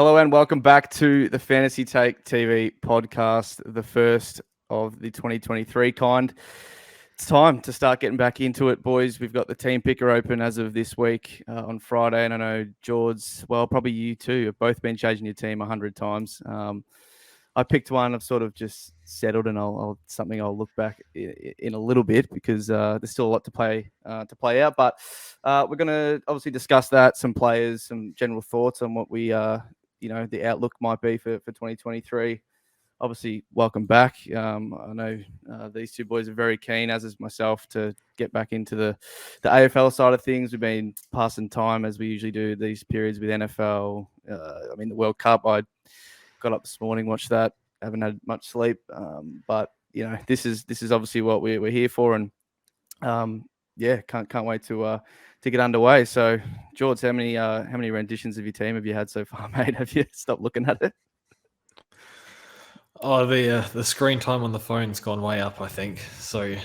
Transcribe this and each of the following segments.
Hello and welcome back to the Fantasy Take TV podcast, the first of the 2023 kind. It's time to start getting back into it, boys. We've got the team picker open as of this week on Friday, and I know George, well, probably you too, have both been changing your team 100 times. I picked one. I've sort of just settled, and I'll look back in a little bit because there's still a lot to play out. But we're going to obviously discuss that, some players, some general thoughts on what we the outlook might be for 2023. Obviously, welcome back. I know these two boys are very keen, as is myself, to get back into the AFL side of things. We've been passing time as we usually do these periods with NFL. The World Cup. I got up this morning, watched that. Haven't had much sleep, but this is obviously what we're here for, and can't wait to get underway. So, George, how many renditions of your team have you had so far, mate? Have you stopped looking at it? Oh, the screen time on the phone's gone way up, I think. So,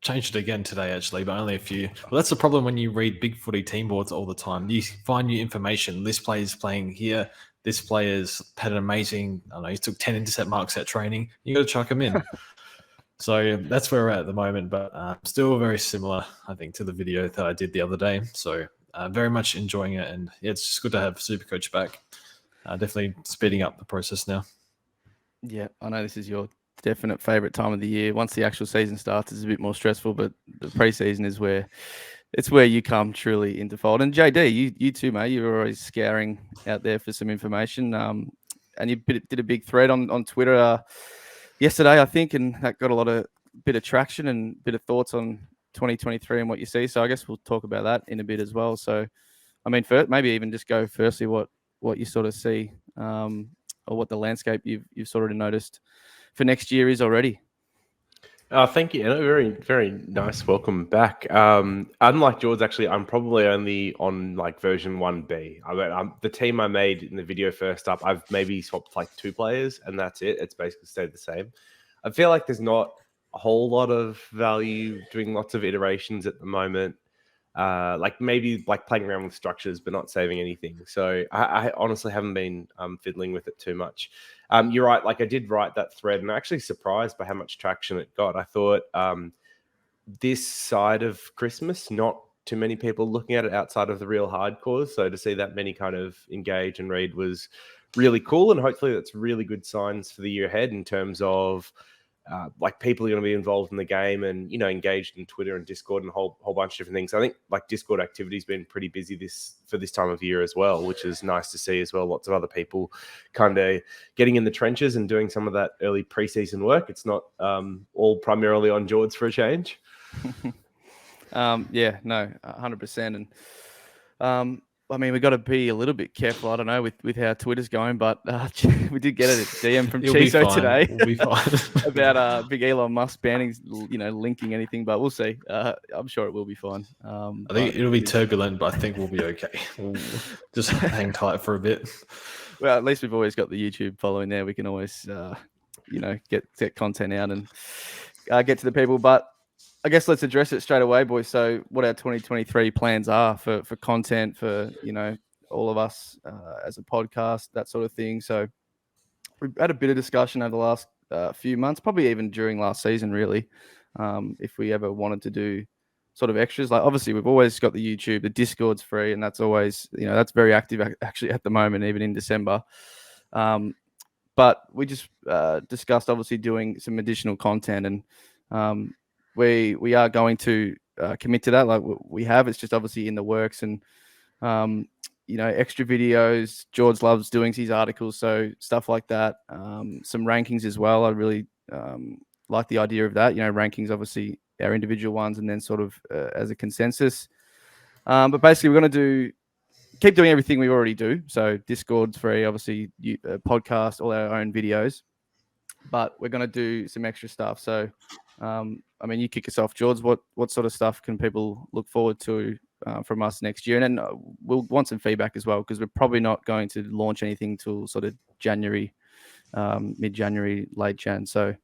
changed it again today, actually, but only a few. Well, that's the problem when you read big footy team boards all the time. You find new information. This player's playing here. This player's had an amazing, I don't know, he took 10 intercept marks at training. You got to chuck him in. So that's where we're at the moment, but still very similar, I think, to the video that I did the other day. So very much enjoying it, and yeah, it's just good to have Supercoach back. Definitely speeding up the process now. Yeah, I know this is your definite favourite time of the year. Once the actual season starts, it's a bit more stressful, but the preseason is where you come truly into fold. And JD, you too, mate. You're always scouring out there for some information. And you did a big thread on Twitter yesterday, I think, and that got a bit of traction and bit of thoughts on 2023 and what you see. So I guess we'll talk about that in a bit as well. So, I mean, maybe even just go firstly what you sort of see, or what the landscape you've sort of noticed for next year is already. Thank you, Anna. Very, very nice. Welcome back. Unlike George, actually, I'm probably only on like version 1B. The team I made in the video first up, I've maybe swapped like 2 players, and that's it. It's basically stayed the same. I feel like there's not a whole lot of value doing lots of iterations at the moment. Like maybe like playing around with structures, but not saving anything. So I honestly haven't been fiddling with it too much. You're right. Like I did write that thread, and I'm actually surprised by how much traction it got. I thought this side of Christmas, not too many people looking at it outside of the real hardcores. So to see that many kind of engage and read was really cool, and hopefully that's really good signs for the year ahead in terms of like people are going to be involved in the game and, engaged in Twitter and Discord and a whole bunch of different things. I think like Discord activity has been pretty busy for this time of year as well, which is nice to see as well. Lots of other people kind of getting in the trenches and doing some of that early preseason work. It's not all primarily on George for a change. 100%. And we've got to be a little bit careful. I don't know with how Twitter's going, but we did get a DM from Chiso today about big Elon Musk banning, linking anything. But we'll see. I'm sure it will be fine. I think it'll be turbulent, but I think we'll be okay. We'll just hang tight for a bit. Well, at least we've always got the YouTube following there. We can always, get content out and get to the people. But I guess let's address it straight away, boys. So what our 2023 plans are for content, for, all of us as a podcast, that sort of thing. So we've had a bit of discussion over the last few months, probably even during last season, really, if we ever wanted to do sort of extras. Like obviously we've always got the YouTube, the Discord's free, and that's always, that's very active actually at the moment, even in December. But we just discussed obviously doing some additional content, and we are going to commit to that. Like we have, it's just obviously in the works, and extra videos. George loves doing his articles, so stuff like that. Some rankings as well. I really like the idea of that. Rankings, obviously our individual ones, and then sort of as a consensus. But basically, we're going to keep doing everything we already do. So Discord's free, obviously, podcast, all our own videos. But we're going to do some extra stuff. So, you kick us off, George. What sort of stuff can people look forward to from us next year? And then we'll want some feedback as well, because we're probably not going to launch anything till sort of January, mid-January, late Jan. So,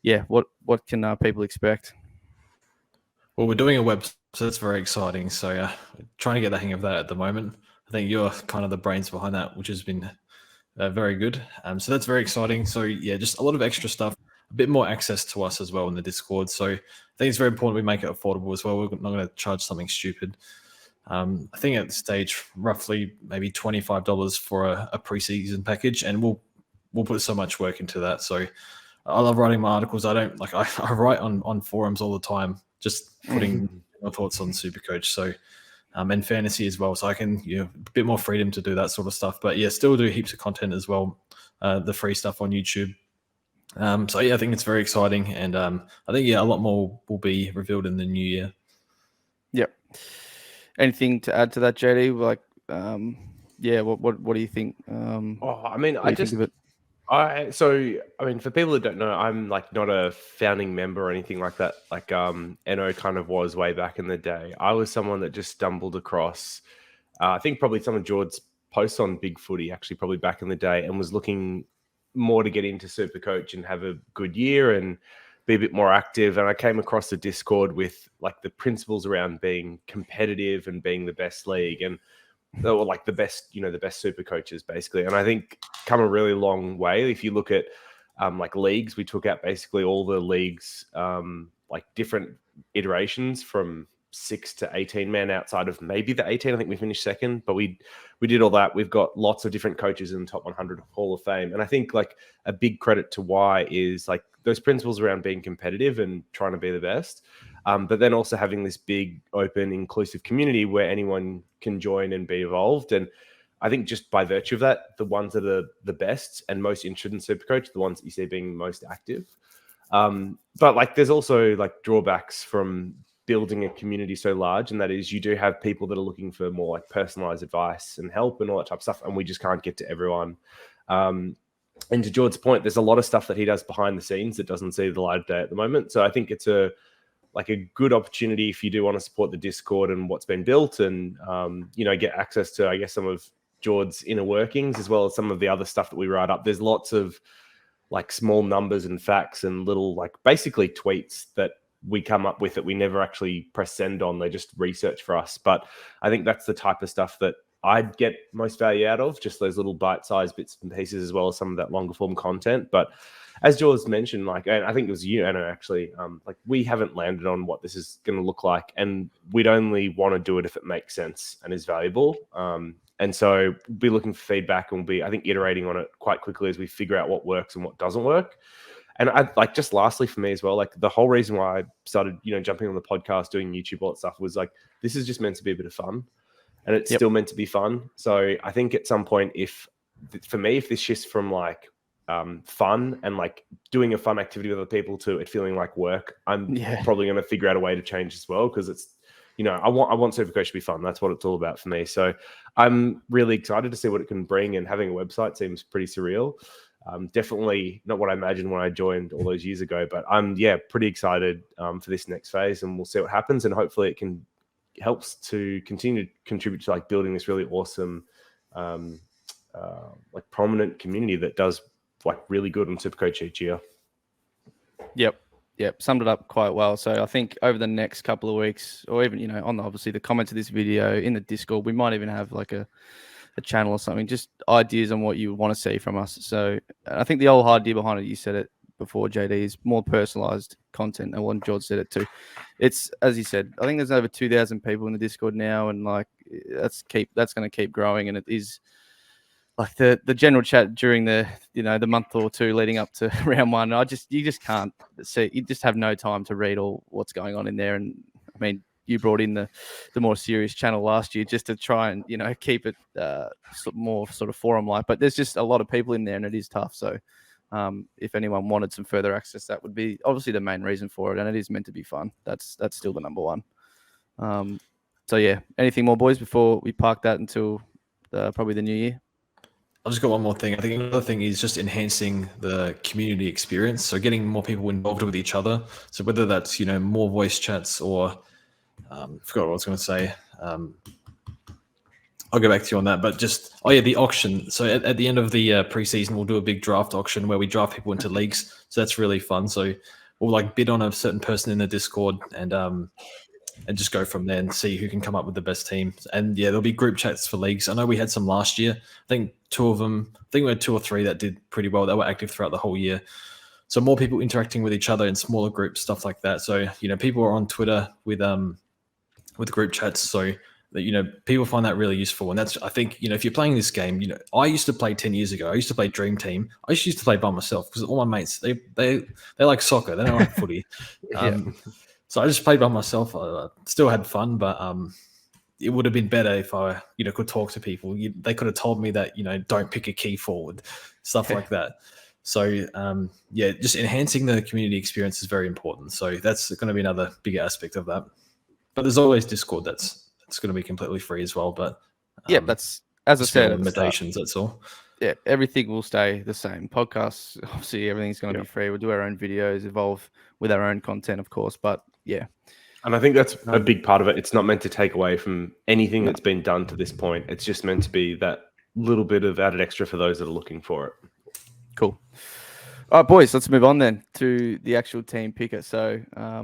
yeah, what can people expect? Well, we're doing a website, so that's very exciting. So, trying to get the hang of that at the moment. I think you're kind of the brains behind that, which has been very good. So that's very exciting. So yeah, just a lot of extra stuff, a bit more access to us as well in the Discord. So I think it's very important we make it affordable as well. We're not going to charge something stupid. I think at this stage, roughly maybe $25 for a preseason package, and we'll put so much work into that. So I love writing my articles. I don't like I write on forums all the time, just putting my thoughts on Supercoach. So and fantasy as well. So I can a bit more freedom to do that sort of stuff. But yeah, still do heaps of content as well. The free stuff on YouTube. So yeah, I think it's very exciting, and I think a lot more will be revealed in the new year. Yep. Anything to add to that, JD? Like, what do you think? I mean, for people that don't know, I'm like not a founding member or anything like that. Like Eno kind of was way back in the day. I was someone that just stumbled across, I think probably some of George's posts on Big Footy, actually probably back in the day, and was looking more to get into Supercoach and have a good year and be a bit more active. And I came across the Discord with like the principles around being competitive and being the best league, and they were like the best super coaches basically. And I think come a really long way. If you look at like leagues, we took out basically all the leagues, like different iterations from 6 to 18 man outside of maybe the 18. I think we finished second, but we did all that. We've got lots of different coaches in the top 100 Hall of Fame. And I think like a big credit to why is like those principles around being competitive and trying to be the best. But then also having this big, open, inclusive community where anyone can join and be involved. And I think just by virtue of that, the ones that are the best and most interested in Supercoach are the ones that you see being most active. But like there's also like drawbacks from building a community so large, and that is you do have people that are looking for more like personalized advice and help and all that type of stuff, and we just can't get to everyone. And to George's point, there's a lot of stuff that he does behind the scenes that doesn't see the light of day at the moment. So I think it's a good opportunity if you do want to support the Discord and what's been built, and get access to, I guess, some of George's inner workings as well as some of the other stuff that we write up. There's lots of like small numbers and facts and little like basically tweets that we come up with that we never actually press send on. They just research for us. But I think that's the type of stuff that I'd get most value out of, just those little bite-sized bits and pieces, as well as some of that longer form content. But as George mentioned, like, and I think it was you, Anna, actually, like we haven't landed on what this is going to look like, and we'd only want to do it if it makes sense and is valuable. And so we'll be looking for feedback, and we'll be, I think, iterating on it quite quickly as we figure out what works and what doesn't work. And I like, just lastly for me as well, like the whole reason why I started, jumping on the podcast, doing YouTube, all that stuff was like, this is just meant to be a bit of fun, and it's still meant to be fun. So I think at some point, if this shifts from like fun and like doing a fun activity with other people to it feeling like work, I'm probably going to figure out a way to change as well, because it's, I want Supercoach to be fun. That's what it's all about for me. So I'm really excited to see what it can bring, and having a website seems pretty surreal. Definitely not what I imagined when I joined all those years ago, but I'm pretty excited for this next phase, and we'll see what happens, and hopefully it can helps to continue to contribute to like building this really awesome like prominent community that does like really good on Supercoach each year. Yep, summed it up quite well. So I think over the next couple of weeks, or even on obviously the comments of this video in the Discord, we might even have like a channel or something, just ideas on what you want to see from us. So I think the whole idea behind it, you said it before, JD, is more personalized content, and when George said it too, it's, as he said, I think there's over 2,000 people in the Discord now, and like that's going to keep growing. And it is like the general chat during the the month or two leading up to round one, you just can't see, you just have no time to read all what's going on in there. And I mean, you brought in the more serious channel last year just to try and keep it more sort of forum like, but there's just a lot of people in there, and it is tough. So if anyone wanted some further access, that would be obviously the main reason for it, and it is meant to be fun. That's still the number one. So yeah, anything more, boys, before we park that until probably the new year? I've just got one more thing. I think another thing is just enhancing the community experience. So getting more people involved with each other. So whether that's, more voice chats or I forgot what I was going to say. I'll go back to you on that. But just, the auction. So at the end of the preseason, we'll do a big draft auction where we draft people into leagues. So that's really fun. So we'll like bid on a certain person in the Discord, and and just go from there and see who can come up with the best team. And yeah, there'll be group chats for leagues. I know we had some last year. I think we had 2 or 3 that did pretty well. They were active throughout the whole year. So more people interacting with each other in smaller groups, stuff like that. So, people are on Twitter with group chats. So that, people find that really useful. And that's, I think, if you're playing this game, I used to play 10 years ago. I used to play Dream Team. I used to play by myself because all my mates, they like soccer. They don't like footy. So I just played by myself. I still had fun, but it would have been better if I, could talk to people. They could have told me that, don't pick a key forward, stuff like that. So, just enhancing the community experience is very important. So that's going to be another big aspect of that. But there's always Discord that's going to be completely free as well. But that's, as I said, limitations. That's all. Yeah, everything will stay the same. Podcasts, obviously, everything's going to be free. We'll do our own videos, evolve with our own content, of course. But yeah. And I think that's a big part of it. It's not meant to take away from anything that's been done to this point. It's just meant to be that little bit of added extra for those that are looking for it. Cool. All right, boys, let's move on then to the actual team picker. So, I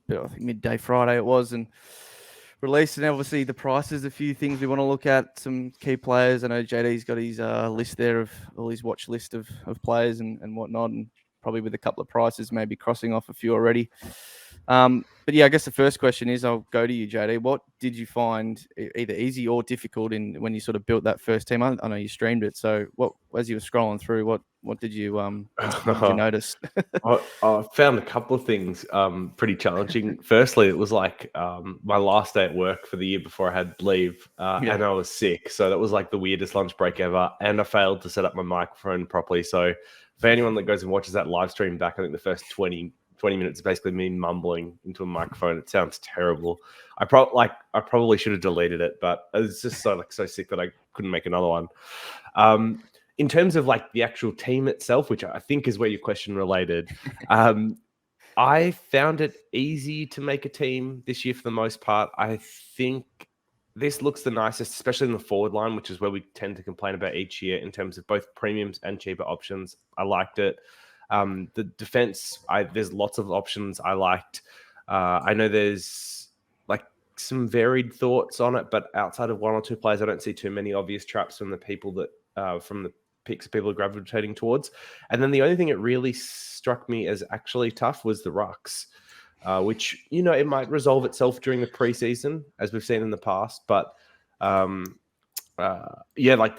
think midday Friday it was, and released, and obviously the prices, a few things we want to look at, some key players. I know JD's got his list there of all his watch list of players and whatnot, and probably with a couple of prices, maybe crossing off a few already. But yeah, I guess the first question is, I'll go to you, JD. What did you find either easy or difficult when you sort of built that first team? I know you streamed it, so as you were scrolling through, what did you notice? I found a couple of things pretty challenging. Firstly, it was like my last day at work for the year before I had leave, and I was sick, so that was like the weirdest lunch break ever. And I failed to set up my microphone properly. So for anyone that goes and watches that live stream back, I think the first 20 minutes is basically me mumbling into a microphone. It sounds terrible. I probably should have deleted it, but it was just so sick that I couldn't make another one. In terms of like the actual team itself, which I think is where your question related, I found it easy to make a team this year for the most part. I think this looks the nicest, especially in the forward line, which is where we tend to complain about each year in terms of both premiums and cheaper options. I liked it. The defense, there's lots of options I liked. I know there's like some varied thoughts on it, but outside of 1 or 2 players, I don't see too many obvious traps from the people that from the picks people are gravitating towards. And then the only thing that really struck me as actually tough was the Rucks, which it might resolve itself during the preseason as we've seen in the past, but that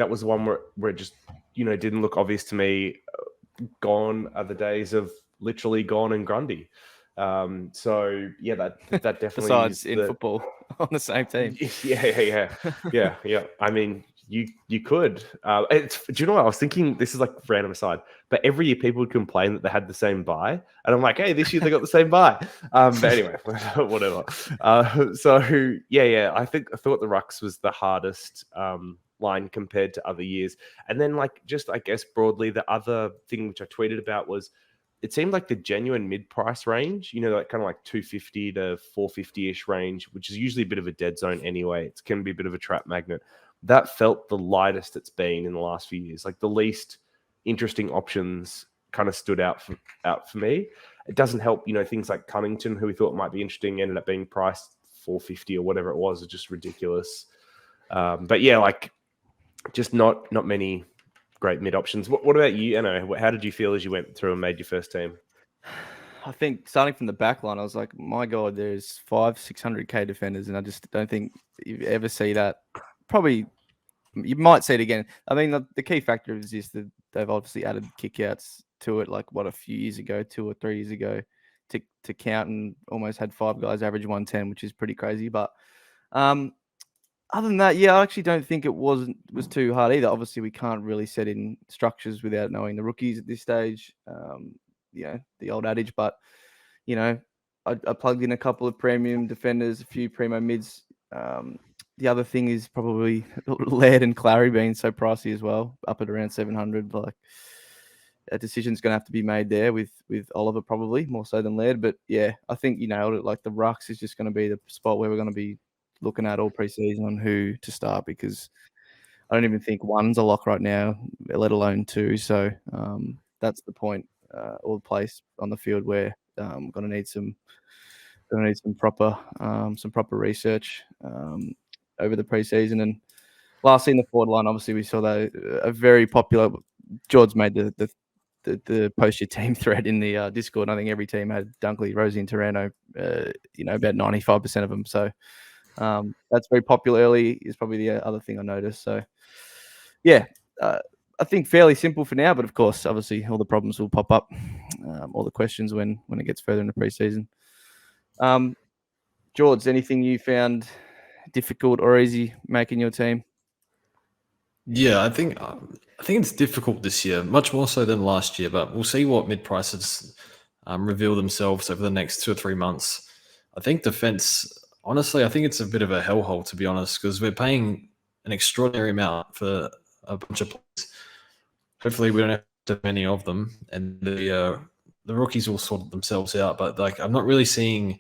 was one where it just didn't look obvious to me. Gone are the days of literally Gone and Grundy. So yeah, that definitely besides in football on the same team. Yeah. I mean, you could. Do you know what I was thinking? This is like random aside, but every year people would complain that they had the same buy, and I'm like, hey, this year they got the same buy. But anyway, whatever. So I thought the Rucks was the hardest line compared to other years. And then I guess broadly, the other thing which I tweeted about was it seemed like the genuine mid-price range, that kind of like 250 to 450-ish range, which is usually a bit of a dead zone anyway. It can be a bit of a trap magnet. That felt the lightest it's been in the last few years. Like the least interesting options kind of stood out for me. It doesn't help, things like Cunnington, who we thought might be interesting, ended up being priced 450 or whatever it was. It's just ridiculous. But yeah, just not many great mid options. What about you, Anno? How did you feel as you went through and made your first team? I think starting from the back line, I was like, my God, there's 600k defenders, and I just don't think you ever see that. Probably you might see it again. I mean, the key factor is that they've obviously added kickouts to it, a few years ago, 2 or 3 years ago, to count, and almost had 5 guys average 110, which is pretty crazy. But other than that, I actually don't think it was too hard either. Obviously, we can't really set in structures without knowing the rookies at this stage. The old adage, but I plugged in a couple of premium defenders, a few primo mids. The other thing is probably Laird and Clary being so pricey as well, up at around 700. A decision's going to have to be made there with Oliver, probably more so than Laird. But yeah, I think you nailed it. The Rucks is just going to be the spot where we're going to be looking at all preseason on who to start, because I don't even think 1's a lock right now, let alone 2. So that's the point or the place on the field where I'm going to need some going to need some proper research over the preseason. And lastly, in the forward line, obviously we saw that a very popular. George made the post your team thread in the Discord. I think every team had Dunkley, Rosie, and Taranto. About 95% of them. So that's very popular early. Is probably the other thing I noticed. So yeah. I think fairly simple for now, but of course, obviously, all the problems will pop up, all the questions when it gets further in the preseason. George, anything you found difficult or easy making your team? Yeah, I think it's difficult this year, much more so than last year. But we'll see what mid prices reveal themselves over the next 2 or 3 months. I think defense. Honestly, I think it's a bit of a hellhole, to be honest, because we're paying an extraordinary amount for a bunch of players. Hopefully, we don't have too many of them, and the rookies will sort themselves out. But like, I'm not really seeing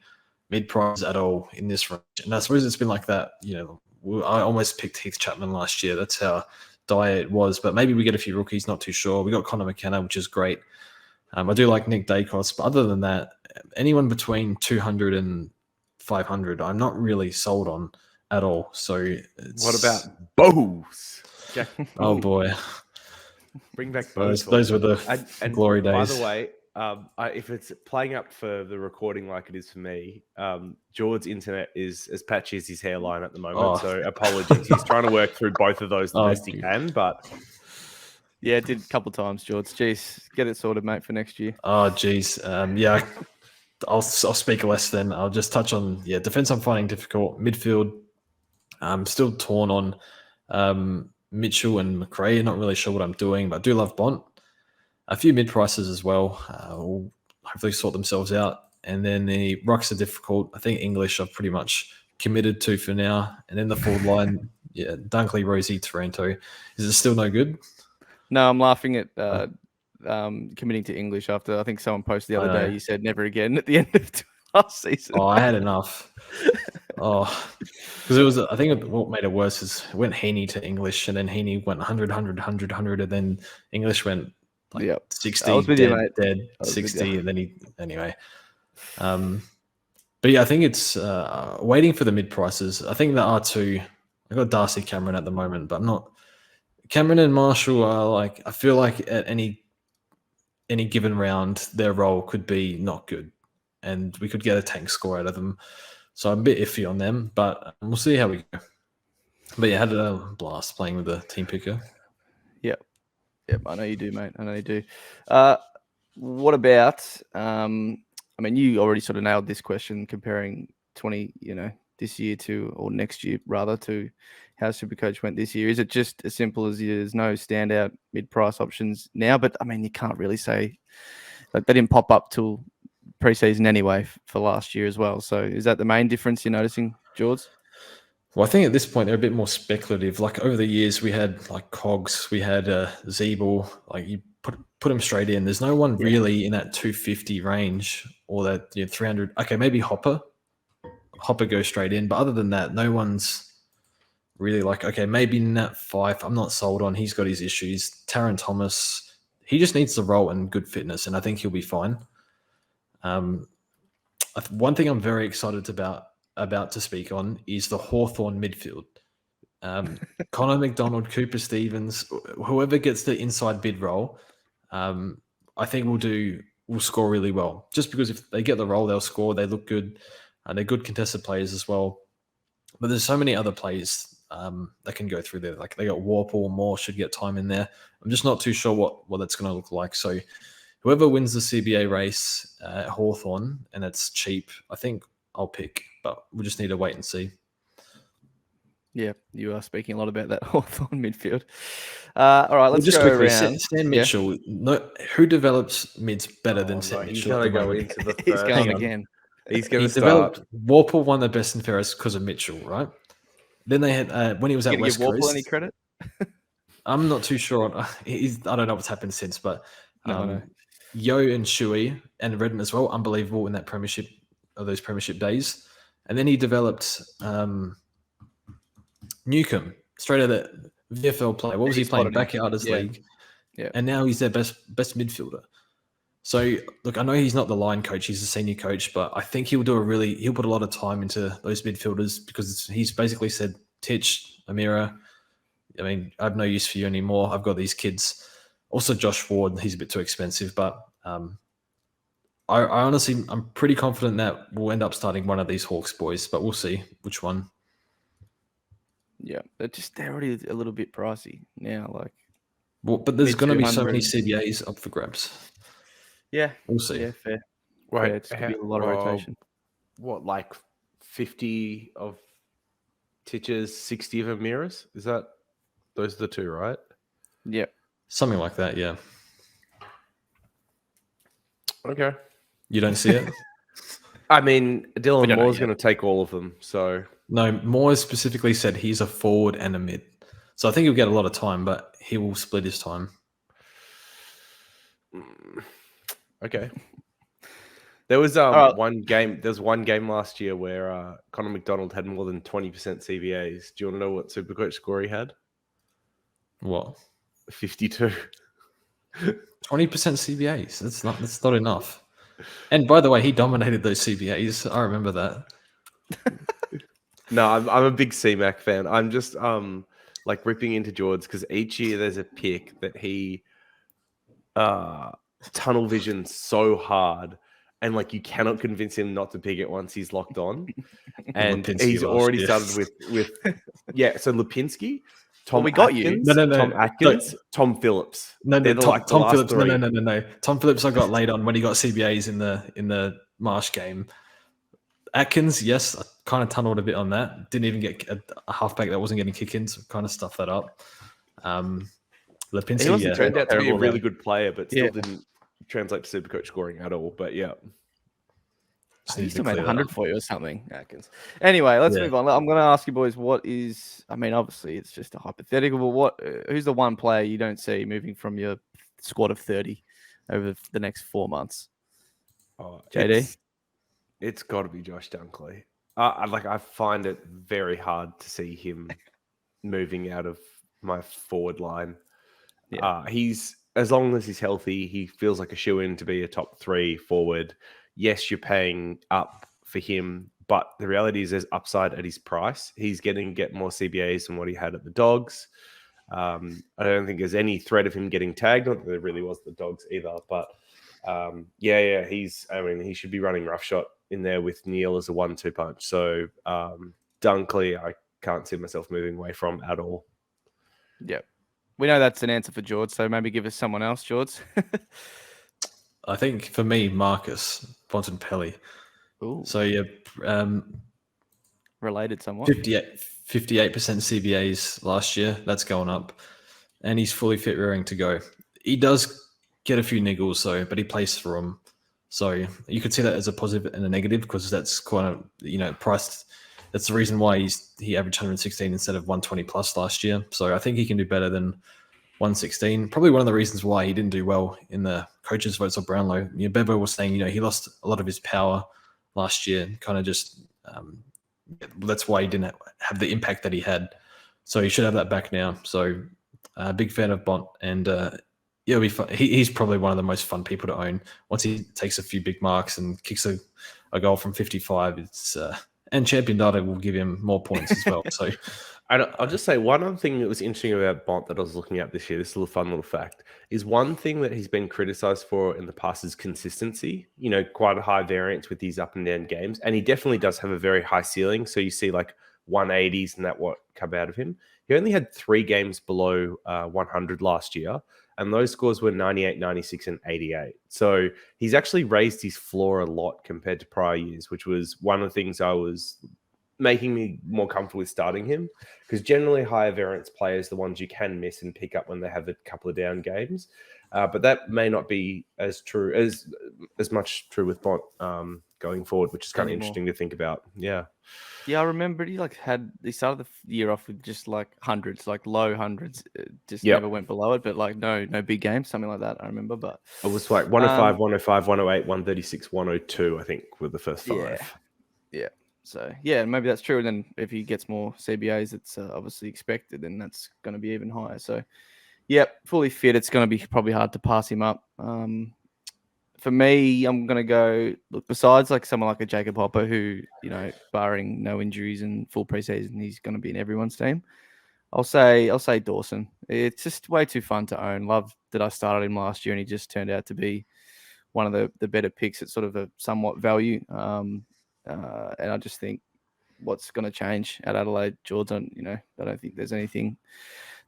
mid price at all in this range, and I suppose it's been like that. I almost picked Heath Chapman last year. That's how dire it was. But maybe we get a few rookies. Not too sure. We got Connor McKenna, which is great. I do like Nick Dacos, but other than that, anyone between 200 and 500, I'm not really sold on at all. So what about Bose? Oh boy, bring back Bose. Those were the glory days. By the way, if it's playing up for the recording like it is for me, George's internet is as patchy as his hairline at the moment. So apologies. He's trying to work through both of those the best he can, but yeah, it did a couple of times, George. Jeez, get it sorted, mate, for next year. Oh, geez. Yeah, I'll speak less then. I'll just touch on defense. I'm finding difficult. Midfield, I'm still torn on Mitchell and McRae. Not really sure what I'm doing, but I do love Bont. A few mid prices as well will hopefully sort themselves out. And then the Rucks are difficult. I think English I've pretty much committed to for now. And then the forward line, Dunkley, Rosie, Taranto. Is it still no good? No, I'm laughing at committing to English after I think someone posted the other day. You said never again at the end of last season. Oh, I had enough. Because it was, I think what made it worse is it went Heaney to English, and then Heaney went 100, 100, 100, 100, and then English went 60, dead 60, and then anyway. But yeah, I think it's waiting for the mid prices. I think the R2, I got Darcy Cameron at the moment, but I'm not. Cameron and Marshall are like, I feel like at any given round, their role could be not good, and we could get a tank score out of them. So I'm a bit iffy on them, but we'll see how we go. But yeah, had a blast playing with the team picker. Yep, I know you do, mate. I know you do. What about? I mean, you already sort of nailed this question comparing this year or next year rather to how Supercoach went this year. Is it just as simple as there's no standout mid-price options now? But I mean, you can't really say like they didn't pop up till preseason anyway for last year as well. So is that the main difference you're noticing, George? Well, I think at this point they're a bit more speculative. Like over the years, we had like Cogs, we had Zeeble. Like you put them straight in. There's no one really in that 250 range or that 300. Okay, maybe Hopper goes straight in, but other than that, no one's really like, okay, maybe Nat Fife, I'm not sold on. He's got his issues. Taron Thomas, he just needs the role and good fitness, and I think he'll be fine. One thing I'm very excited about to speak on is the Hawthorn midfield. Connor McDonald, Cooper Stevens, whoever gets the inside bid role, I think will score really well. Just because if they get the role, they'll score. They look good. They're good contested players as well. But there's so many other players that can go through there. Like they got Warple, Moore should get time in there. I'm just not too sure what that's going to look like. So whoever wins the CBA race at Hawthorn, and it's cheap, I think I'll pick. But we'll just need to wait and see. Yeah, you are speaking a lot about that Hawthorn midfield. All right, let's just go quickly, around. Stan Mitchell. No, who develops mids better than Stan Mitchell? He's going to go into the He's going again. He's going to start. Warple won the best and fairest because of Mitchell, right? Then they had when he was at West Coast. Warple any credit? I'm not too sure. I don't know what's happened since, but Yo and Shuey and Redden as well, unbelievable in that premiership of those premiership days. And then he developed Newcomb straight out of the VFL play. What was he playing? Backyarders League. Yeah. And now he's their best midfielder. So look, I know he's not the line coach; he's the senior coach, but I think he'll put a lot of time into those midfielders because he's basically said, Titch, Amira, I mean, I have no use for you anymore. I've got these kids. Also, Josh Ward, he's a bit too expensive, but I honestly, I'm pretty confident that we'll end up starting one of these Hawks boys, but we'll see which one. Yeah, they're already a little bit pricey now. Like, Well, but there's going to be so many 200s. CBAs up for grabs. Yeah, We'll see. yeah, fair. Right. It's gonna be a lot of rotation. What, like 50 of Titches, 60 of Amiras? Is that those are the two, right? Yeah. Something like that, yeah. Okay. You don't see it? I mean, Dylan don't know Moore's yet. going to take all of them. So No, Moore specifically said he's a forward and a mid. So I think he'll get a lot of time, but he will split his time. okay. There was right. one game. There's one game last year where Connor McDonald had more than 20% CBAs. Do you want to know what Supercoach score he had? What? 52. 20% CBAs. That's not enough. And by the way, he dominated those CBAs. I remember that. No, I'm a big C-Mac fan. I'm just like ripping into George because each year there's a pick that he tunnel visions so hard, and like you cannot convince him not to pick it once he's locked on. And Lipinski he's last already year. started with yeah. So Lipinski, Tom we got you. Atkins, No. Tom Atkins, Tom Phillips. No, They're the, Tom, like, the Tom last Phillips. three. No. Tom Phillips I got laid on when he got CBAs in the Marsh game. Atkins, yes, I kind of tunneled a bit on that. Didn't even get a halfback that wasn't getting kick-ins. Kind of stuffed that up. Lipinski, yeah, Turned out to be a terrible really there. good player, but still didn't translate to Supercoach scoring at all. But yeah. Just He need used to to make clear that 100 up. for you or something, Atkins. Anyway, let's Yeah. move on. I'm going to ask you boys, obviously it's just a hypothetical, but who's the one player you don't see moving from your squad of 30 over the next 4 months? JD? It's got to be Josh Dunkley. I find it very hard to see him moving out of my forward line. Yeah. He's, as long as he's healthy, he feels like a shoe-in to be a top 3 forward. Yes, you're paying up for him, but the reality is there's upside at his price. He's get more CBAs than what he had at the Dogs. I don't think there's any threat of him getting tagged. Not that there really was the Dogs either, but he should be running roughshod in there with Neil as a 1-2 punch. So Dunkley, I can't see myself moving away from at all. Yep. We know that's an answer for George, so maybe give us someone else, George. I think for me, Marcus Bontempelli. Ooh, So yeah, related somewhat. 58% CBAs last year. That's going up, and he's fully fit, raring to go. He does get a few niggles, but he plays through them. So you could see that as a positive and a negative because that's quite a priced. That's the reason why he averaged 116 instead of 120 plus last year. So I think he can do better than 116. Probably one of the reasons why he didn't do well in the coaches' votes of Brownlow. Bevo was saying he lost a lot of his power last year. Kind of just that's why he didn't have the impact that he had. So he should have that back now. So big fan of Bont, and it'll be fun. He's probably one of the most fun people to own. Once he takes a few big marks and kicks a goal from 55, it's and champion data will give him more points as well. So I'll just say one other thing that was interesting about Bont that I was looking at this year, this is a fun little fact, is one thing that he's been criticized for in the past is consistency, quite a high variance with these up and down games. And he definitely does have a very high ceiling. So you see like 180s and that what come out of him. He only had 3 games below 100 last year. And those scores were 98, 96, and 88. So he's actually raised his floor a lot compared to prior years, which was one of the things I was making me more comfortable with starting him, because generally higher variance players, the ones you can miss and pick up when they have a couple of down games. But that may not be as true as much true with Bont going forward, which is kind of interesting to think about. Yeah. Yeah, I remember he started the year off with just like hundreds, like low hundreds, never went below it, but like no big games, something like that. I remember, but it was like 105, 105, 108, 136, 102, I think were the first 5. Yeah. So yeah, maybe that's true. And then if he gets more CBAs, it's obviously expected, and that's going to be even higher. So, fully fit. It's going to be probably hard to pass him up. for me, I'm gonna go. Look, besides like someone like a Jacob Hopper, who barring no injuries and full preseason, he's gonna be in everyone's team. I'll say Dawson. It's just way too fun to own. Love that I started him last year, and he just turned out to be one of the better picks at sort of a somewhat value. And I just think what's going to change at Adelaide, Jordan, I don't think there's anything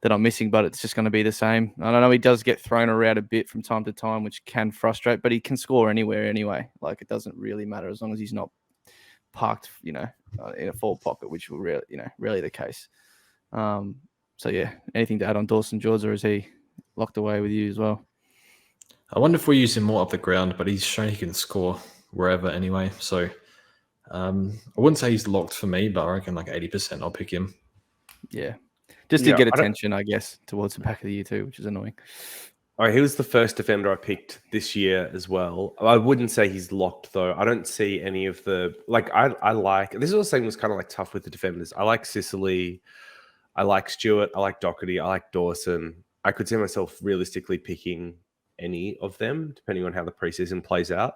that I'm missing, but it's just going to be the same. I don't know. He does get thrown around a bit from time to time, which can frustrate, but he can score anywhere anyway. Like, it doesn't really matter as long as he's not parked, in a forward pocket, which will rarely the case. So yeah, anything to add on Dawson, George, or is he locked away with you as well? I wonder if we use him more up the ground, but he's shown he can score wherever anyway. So I wouldn't say he's locked for me, but I reckon like 80% I'll pick him. Yeah. Just to get attention, I guess, towards the back of the year too, which is annoying. Oh, he was the first defender I picked this year as well. I wouldn't say he's locked though. I don't see any of the I like this is what I was saying was kind of like tough with the defenders. I like Sicily, I like Stewart, I like Doherty, I like Dawson. I could see myself realistically picking any of them, depending on how the preseason plays out.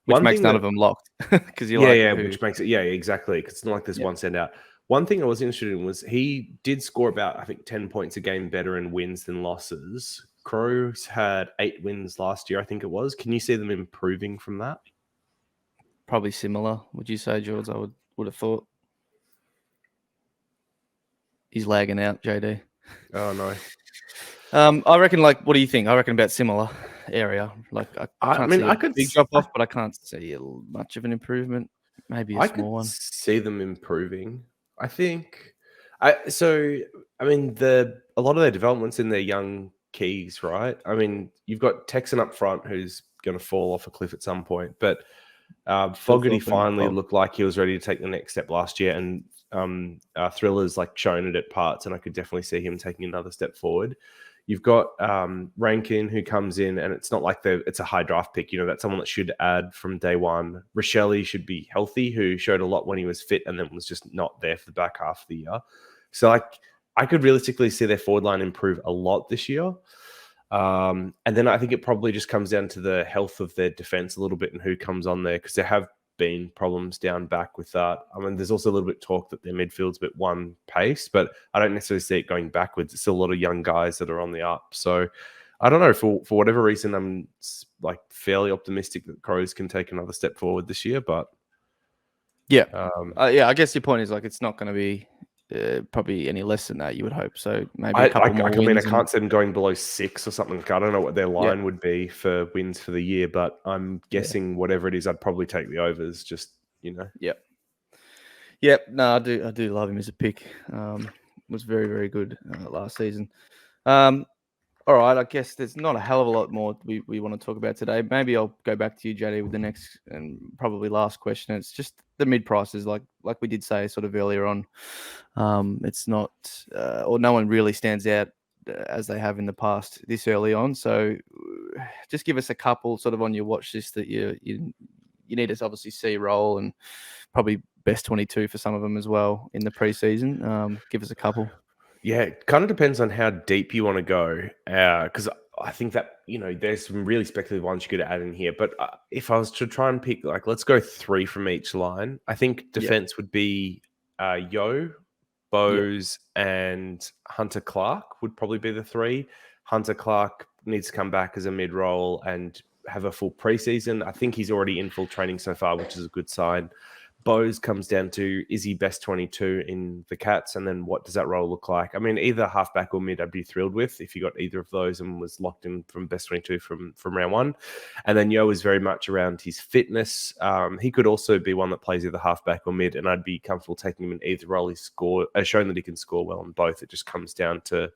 Which makes none of them locked. Because which makes it exactly. Because it's not like there's one standout. One thing I was interested in was he did score about, I think, 10 points a game better in wins than losses. Crows had 8 wins last year, I think it was. Can you see them improving from that? Probably similar, would you say, George? I would have thought. He's lagging out, JD. Oh, no. I reckon, what do you think? I reckon about similar area. I could big drop off, but I can't see much of an improvement. Maybe a small one. See them improving. I think. A lot of their developments in their young keys, right? I mean, you've got Texan up front who's going to fall off a cliff at some point, but Fogarty finally looked like he was ready to take the next step last year, and Thriller's shown it at parts, and I could definitely see him taking another step forward. You've got Rankin who comes in, and it's not like it's a high draft pick. That's someone that should add from day one. Rochelle should be healthy, who showed a lot when he was fit and then was just not there for the back half of the year. So I could realistically see their forward line improve a lot this year. And then I think it probably just comes down to the health of their defense a little bit and who comes on there, because there have been problems down back with that. I mean, there's also a little bit of talk that their midfield's a bit one pace, but I don't necessarily see it going backwards. It's still a lot of young guys that are on the up. So I don't know, for whatever reason, I'm fairly optimistic that Crows can take another step forward this year. But I guess your point is it's not going to be probably any less than that, you would hope. So maybe a couple more wins. I can't see them going below 6 or something. I don't know what their line would be for wins for the year, but I'm guessing whatever it is, I'd probably take the overs. Yep. No, I do love him as a pick. Was very, very good last season. All right, I guess there's not a hell of a lot more we want to talk about today. Maybe I'll go back to you, JD, with the next and probably last question. It's just the mid prices, like we did say sort of earlier on. It's not, or no one really stands out as they have in the past this early on. So just give us a couple sort of on your watch list that you need to obviously see roll, and probably best 22 for some of them as well in the preseason. Give us a couple. Yeah, it kind of depends on how deep you want to go, because I think that, there's some really speculative ones you could add in here. But if I was to try and pick, let's go 3 from each line. I think defense would be Yo, Bose, and Hunter Clark would probably be the 3. Hunter Clark needs to come back as a mid-roll and have a full preseason. I think he's already in full training so far, which is a good sign. Bose comes down to, is he best 22 in the Cats? And then what does that role look like? I mean, either halfback or mid, I'd be thrilled with if you got either of those and was locked in from best 22 from round 1. And then Yo is very much around his fitness. He could also be one that plays either halfback or mid, and I'd be comfortable taking him in either role. He's shown that he can score well in both. It just comes down to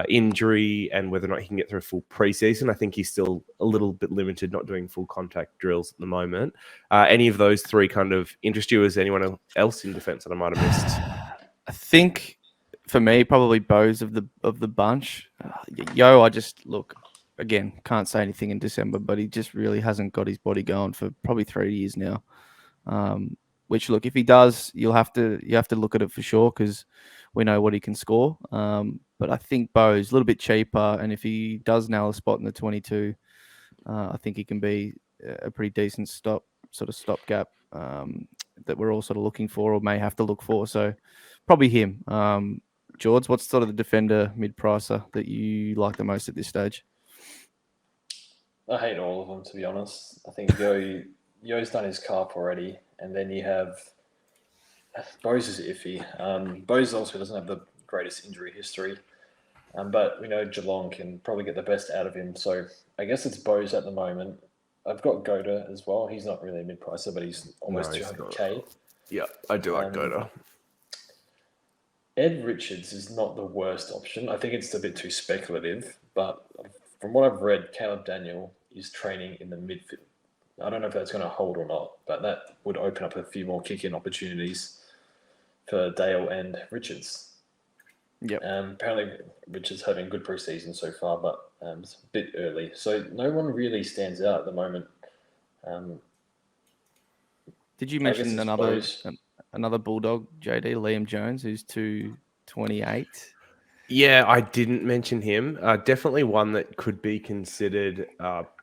injury and whether or not he can get through a full preseason. I think he's still a little bit limited, not doing full contact drills at the moment. Any of those 3 kind of interest you? Is anyone else in defense that I might have missed? I think for me, probably Bose of the bunch. Yo, I just look again, can't say anything in December, but he just really hasn't got his body going for probably 3 years now. Which, look, if he does, you have to look at it for sure, because we know what he can score. But I think Bo's a little bit cheaper, and if he does nail a spot in the 22, I think he can be a pretty decent stopgap that we're all sort of looking for or may have to look for. So probably him. George, what's sort of the defender mid-pricer that you like the most at this stage? I hate all of them, to be honest. I think Yo's done his carp already, and then you have Bose is iffy. Bose also doesn't have the greatest injury history, but we know Geelong can probably get the best out of him. So I guess it's Bose at the moment. I've got Goda as well. He's not really a mid-pricer, but he's almost 200k. Yeah, I do like Goda. Ed Richards is not the worst option. I think it's a bit too speculative, but from what I've read, Caleb Daniel is training in the midfield. I don't know if that's going to hold or not, but that would open up a few more kick-in opportunities for Dale and Richards. Yep. Apparently, Richards having good preseason so far, but it's a bit early. So no one really stands out at the moment. Did you mention another Bulldog, JD, Liam Jones, who's 228? Yeah, I didn't mention him. Definitely one that could be considered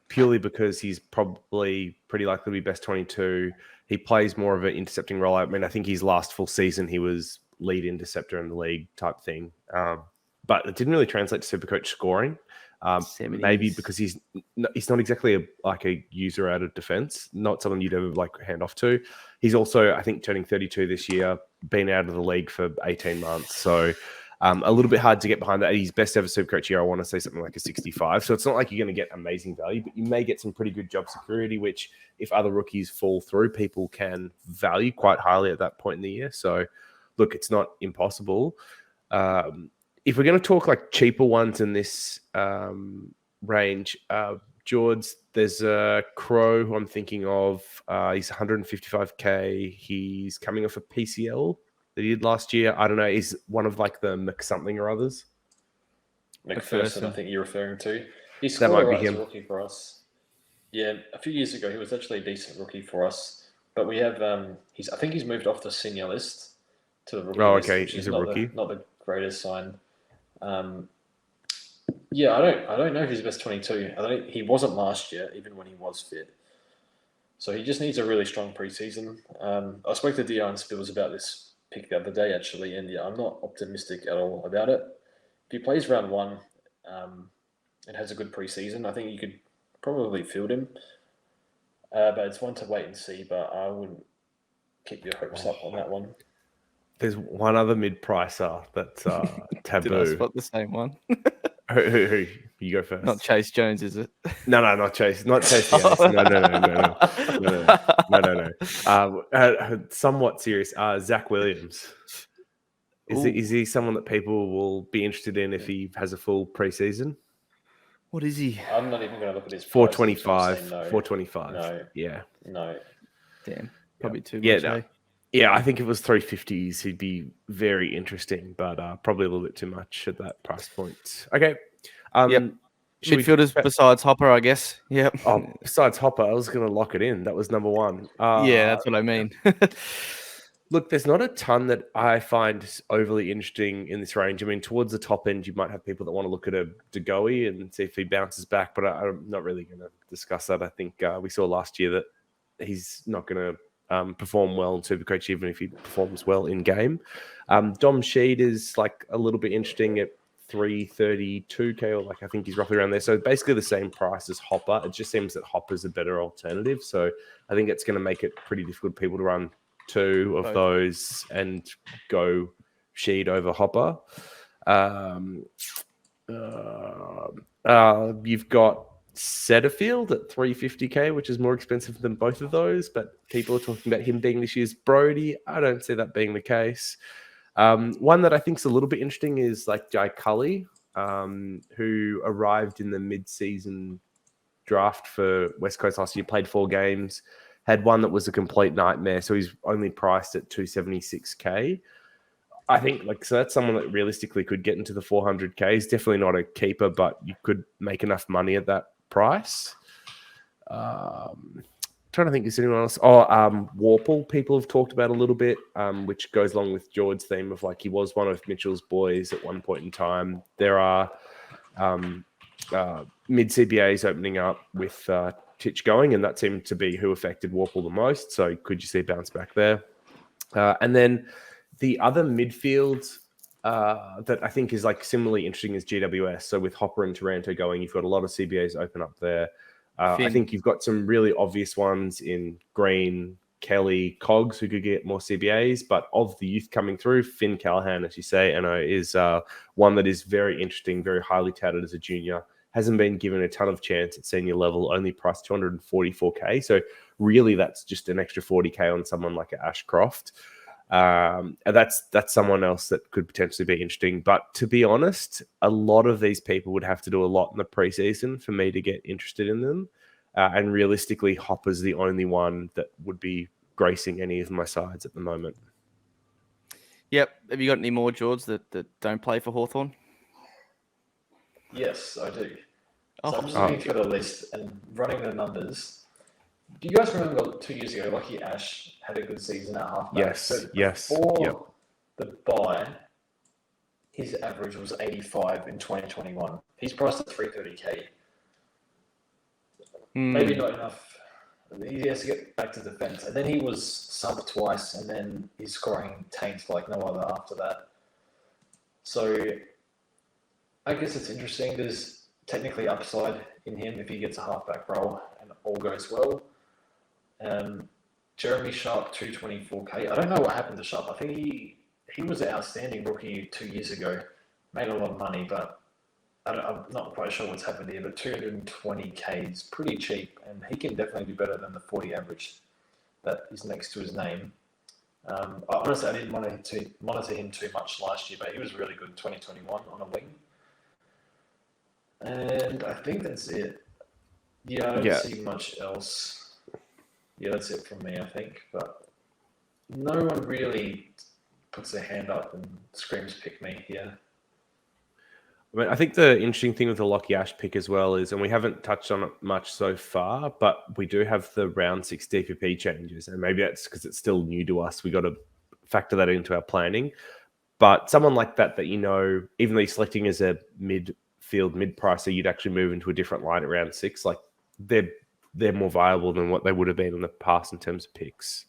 purely because he's probably pretty likely to be best 22. He plays more of an intercepting role. I mean, I think his last full season, he was lead interceptor in the league type thing. But it didn't really translate to Supercoach scoring. Maybe because he's not exactly a user out of defense, not someone you'd ever hand off to. He's also, I think, turning 32 this year, been out of the league for 18 months. So a little bit hard to get behind that. His best ever Supercoach year, I want to say something like a 65. So it's not like you're going to get amazing value, but you may get some pretty good job security, which if other rookies fall through, people can value quite highly at that point in the year. So look, it's not impossible. If we're going to talk cheaper ones in this range, George, there's a Crow who I'm thinking of. He's 155k. He's coming off a PCL that he did last year. I don't know. He's one of the McSomething or others. McPherson, I think you're referring to. He That scored might be as a him. rookie for us. Yeah, a few years ago, he was actually a decent rookie for us. But we have, I think he's moved off the senior list to the rookie list. Okay. Which He's is a rookie. Not the greatest sign. Yeah, I don't know if he's best 22. He wasn't last year, even when he was fit. So he just needs a really strong preseason. I spoke to Dion Spills about this pick the other day, actually, and yeah, I'm not optimistic at all about it. If he plays round one and has a good preseason, I think you could probably field him. But it's one to wait and see, but I wouldn't keep your hopes up on that one. There's one other mid-pricer that's taboo. Did I spot the same one? Who? You go first. Not Chase Jones, is it? No, not Chase. Not Chase. Yes. No. Somewhat serious. Zach Williams. Is he someone that people will be interested in if he has a full preseason? What is he? I'm not even going to look at his 425. No. 425. No. Yeah. No. Damn. Probably too much. Yeah, no. Yeah, I think if it was 350s, he'd be very interesting, but probably a little bit too much at that price point. Okay. Yep. Midfielders besides Hopper, I guess. Yep. Oh, besides Hopper, I was going to lock it in. That was number one. Yeah, that's what I mean. Look, there's not a ton that I find overly interesting in this range. I mean, towards the top end, you might have people that want to look at a DeGoey and see if he bounces back, but I'm not really going to discuss that. I think we saw last year that he's not going to perform well in Supercoach, even if he performs well in game. Dom Sheed is a little bit interesting at 332k, or I think he's roughly around there. So basically the same price as Hopper. It just seems that Hopper's a better alternative. So I think it's going to make it pretty difficult for people to run two of those and go Sheed over Hopper. You've got Setterfield at 350k, which is more expensive than both of those, but people are talking about him being this year's Brody. I don't see that being the case. One that I think is a little bit interesting is Jai Cully, who arrived in the mid-season draft for West Coast last year, played 4 games, had one that was a complete nightmare, so he's only priced at 276k. I think so that's someone that realistically could get into the 400k. He's definitely not a keeper, but you could make enough money at that price. Trying to think, is anyone else? Warple, people have talked about a little bit, which goes along with George's theme of he was one of Mitchell's boys at one point in time. There are mid CBAs opening up with Titch going, and that seemed to be who affected Warple the most. So could you see a bounce back there? And then the other midfield that I think is like similarly interesting is GWS. So with Hopper and Taranto going, you've got a lot of CBAs open up there. I think you've got some really obvious ones in Green, Kelly, Cogs, who could get more CBAs. But of the youth coming through, Finn Callahan, as you say, is one that is very interesting, very highly touted as a junior. Hasn't been given a ton of chance at senior level, only priced 244K. So really that's just an extra 40K on someone like Ashcroft. And that's someone else that could potentially be interesting. But to be honest, a lot of these people would have to do a lot in the preseason for me to get interested in them. And realistically, Hopper's the only one that would be gracing any of my sides at the moment. Yep. Have you got any more, George, that don't play for Hawthorn? Yes, I do. Oh. So I'm just looking through the list and running the numbers. Do you guys remember 2 years ago, Lucky Ash had a good season at halfback? Yes, so yes. Before the buy, his average was 85 in 2021. He's priced at 330K. Maybe not enough. He has to get back to defense. And then he was sub twice, and then his scoring tanked like no other after that. So I guess it's interesting. There's technically upside in him if he gets a halfback role and all goes well. Jeremy Sharp, 224K. I don't know what happened to Sharp. I think he was an outstanding rookie 2 years ago. Made a lot of money, but I'm not quite sure what's happened here. But 220K is pretty cheap, and he can definitely do better than the 40 average that is next to his name. Honestly, I didn't monitor him too much last year, but he was really good in 2021 on a wing. And I think that's it. Yeah, I don't see much else. Yeah, that's it from me, I think. But no one really puts their hand up and screams, pick me here. I mean, I think the interesting thing with the Lockie Ash pick as well is, and we haven't touched on it much so far, but we do have the round 6 DPP changes. And maybe that's because it's still new to us. We got to factor that into our planning. But someone like that, even though you're selecting as a midfield mid-pricer, you'd actually move into a different line at round 6. Like they're more viable than what they would have been in the past in terms of picks.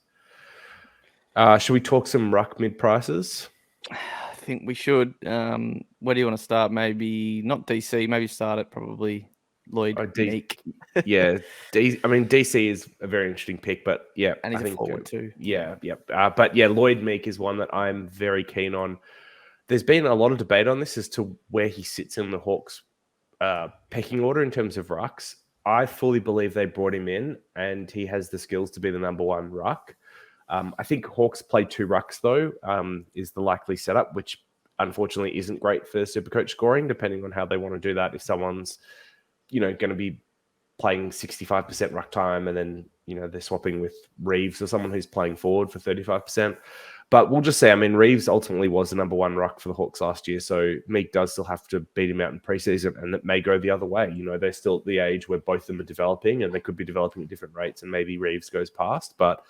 Should we talk some ruck mid-prices? I think we should. Where do you want to start? Maybe not DC. Maybe start at probably Lloyd Meek. Yeah, DC is a very interesting pick, but yeah, and he's a forward too. Yeah. But yeah, Lloyd Meek is one that I'm very keen on. There's been a lot of debate on this as to where he sits in the Hawks' pecking order in terms of rucks. I fully believe they brought him in, and he has the skills to be the number one ruck. I think Hawks play 2 rucks, though, is the likely setup, which unfortunately isn't great for Supercoach scoring, depending on how they want to do that. If someone's, going to be playing 65% ruck time and then, they're swapping with Reeves or someone who's playing forward for 35%. But we'll just say, Reeves ultimately was the number one ruck for the Hawks last year. So Meek does still have to beat him out in preseason, and it may go the other way. They're still at the age where both of them are developing, and they could be developing at different rates, and maybe Reeves goes past. But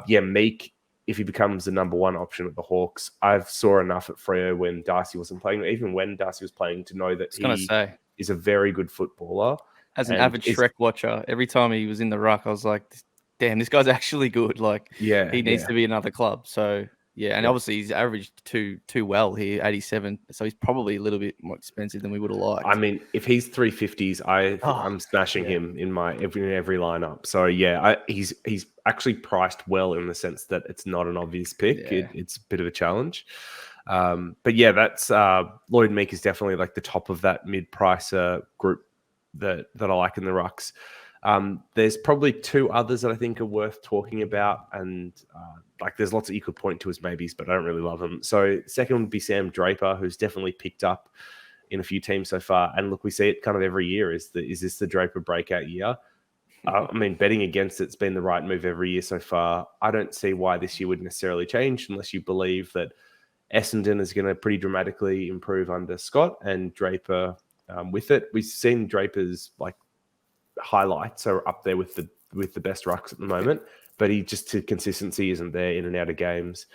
Meek, if he becomes the number one option at the Hawks, I've saw enough at Freo when Darcy wasn't playing, even when Darcy was playing, to know that he is a very good footballer. As an avid Shrek watcher, every time he was in the ruck, I was like, damn, this guy's actually good. Like, he needs to be another club. So, and obviously he's averaged too well here, 87. So he's probably a little bit more expensive than we would have liked. If he's 350s, I'm smashing him in my every lineup. So he's actually priced well in the sense that it's not an obvious pick. It's a bit of a challenge. But that's Lloyd Meek is definitely like the top of that mid-pricer group that I like in the rucks. There's probably 2 others that I think are worth talking about, and there's lots that you could point to as maybes, but I don't really love them. So second would be Sam Draper, who's definitely picked up in a few teams so far. And look, we see it kind of every year. Is this the Draper breakout year? Betting against it's been the right move every year so far. I don't see why this year would necessarily change unless you believe that Essendon is going to pretty dramatically improve under Scott and Draper with it. We've seen Draper's highlights are up there with the best rucks at the moment, but he just to consistency isn't there in and out of games.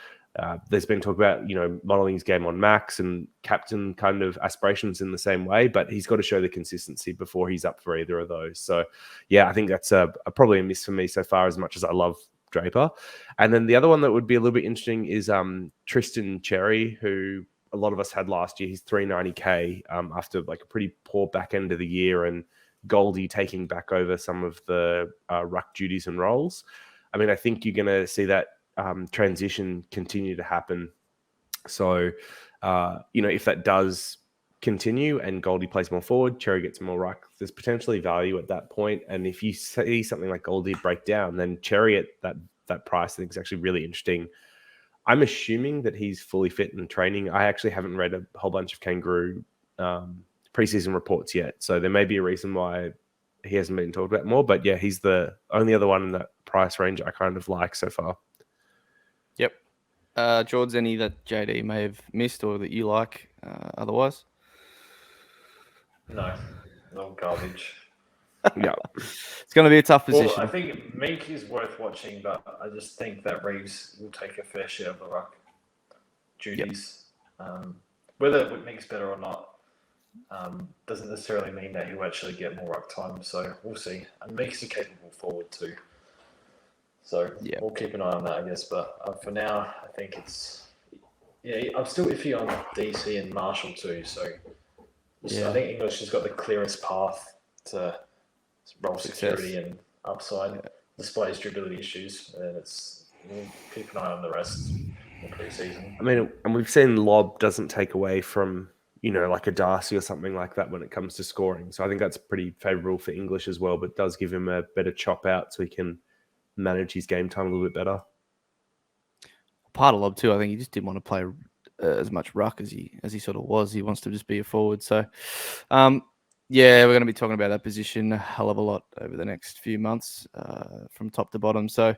There's been talk about, modeling his game on max and captain kind of aspirations in the same way, but he's got to show the consistency before he's up for either of those. So, yeah, I think that's probably a miss for me so far, as much as I love Draper. And then the other one that would be a little bit interesting is Tristan Cherry, who a lot of us had last year. He's 390k after like a pretty poor back end of the year, and Goldie taking back over some of the ruck duties and roles. I mean, I think you're going to see that transition continue to happen. So, if that does continue and Goldie plays more forward, Cherry gets more ruck, there's potentially value at that point. And if you see something like Goldie break down, then Cherry at that price, I think is actually really interesting. I'm assuming that he's fully fit in training. I actually haven't read a whole bunch of Kangaroo preseason reports yet, so there may be a reason why he hasn't been talked about more. But yeah, he's the only other one in that price range I kind of like so far. Yep. George, any that JD may have missed or that you like otherwise? No garbage. Yeah, it's going to be a tough position. Well, I think Meek is worth watching, but I just think that Reeves will take a fair share of the ruck duties. Yep. Whether Meek's better or not doesn't necessarily mean that he'll actually get more ruck time. So we'll see. And Meek's a capable forward too. So we'll keep an eye on that, I guess. But for now, I think I'm still iffy on DC and Marshall too. So I think English has got the clearest path to role security and upside, despite his durability issues. And we'll keep an eye on the rest in the preseason. I mean, and we've seen Lob doesn't take away from, like a Darcy or something like that when it comes to scoring. So I think that's pretty favourable for English as well, but does give him a better chop out so he can manage his game time a little bit better. Part of Lob too, I think he just didn't want to play as much ruck as he sort of was. He wants to just be a forward. So, we're going to be talking about that position a hell of a lot over the next few months, from top to bottom. So,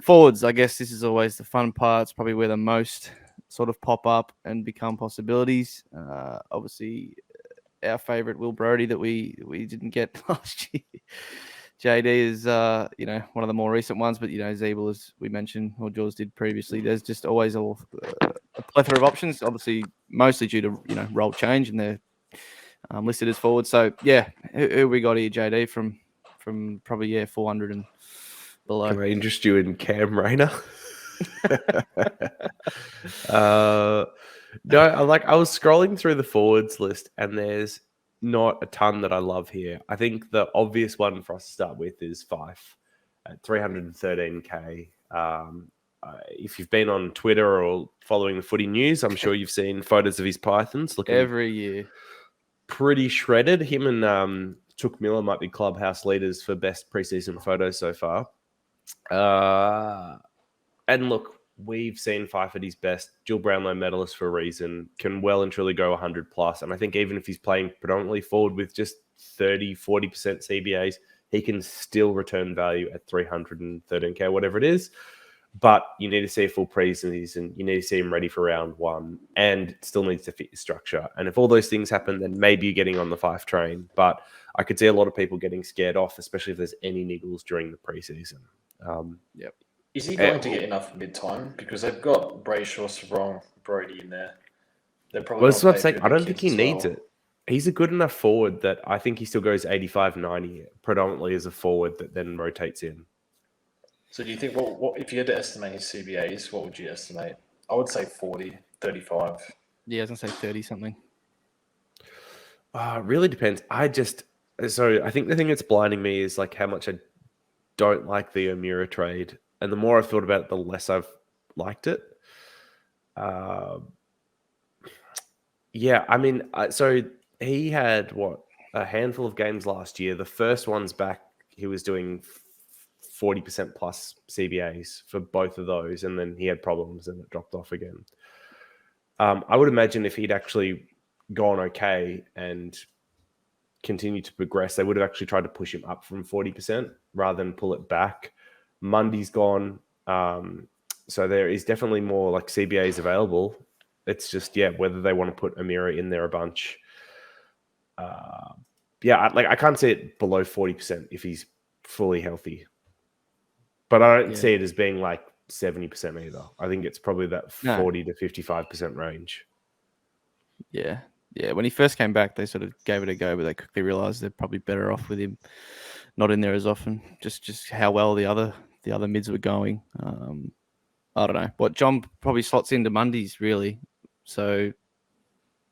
forwards, I guess this is always the fun part. It's probably where the most sort of pop up and become possibilities. Obviously, our favourite Will Brodie that we didn't get last year. JD is, one of the more recent ones, but, Zeeble, as we mentioned, or Jaws did previously, there's just always a plethora of options, obviously, mostly due to, role change, and they're listed as forward. So, who we got here, JD, from probably, 400 and below. Can I interest you in Cam Rayner? No, I was scrolling through the forwards list, and there's not a ton that I love here. I think the obvious one for us to start with is Fife at 313k. If you've been on Twitter or following the footy news, I'm sure you've seen photos of his Pythons looking every year pretty shredded. Him and Took Miller might be clubhouse leaders for best preseason photos so far. And look, we've seen Fife at his best. Jill Brownlow medalist for a reason, can well and truly go 100 plus. And I think even if he's playing predominantly forward with just 30, 40% CBAs, he can still return value at 313k, whatever it is. But you need to see a full preseason. You need to see him ready for round one, and it still needs to fit your structure. And if all those things happen, then maybe you're getting on the Fife train. But I could see a lot of people getting scared off, especially if there's any niggles during the preseason. Yep. Is he going to get enough mid-time? Because they've got Brayshaw, Sarong, Brodie in there. They're probably. Well, that's what I'm saying. I don't think he needs it. He's a good enough forward that I think he still goes 85, 90, predominantly as a forward that then rotates in. So do you think, what if you had to estimate his CBAs, what would you estimate? I would say 40, 35. Yeah, I was going to say 30 something. It really depends. I think the thing that's blinding me is like how much I don't like the O'Meara trade. And the more I've thought about it, the less I've liked it. I mean, so he had a handful of games last year. The first one's back, he was doing 40% plus CBAs for both of those, and then he had problems and it dropped off again. I would imagine if he'd actually gone okay and continued to progress, they would have actually tried to push him up from 40% rather than pull it back. Mundy's gone, so there is definitely more like CBAs available. It's just whether they want to put O'Meara in there a bunch. I can't see it below 40% if he's fully healthy. But I don't see it as being like 70% either. I think it's probably that No. 40 to 55% range. Yeah. Yeah. When he first came back, they sort of gave it a go, but they quickly realized they're probably better off with him not in there as often. Just how well the other mids were going. I don't know. What John probably slots into Mondays, really. So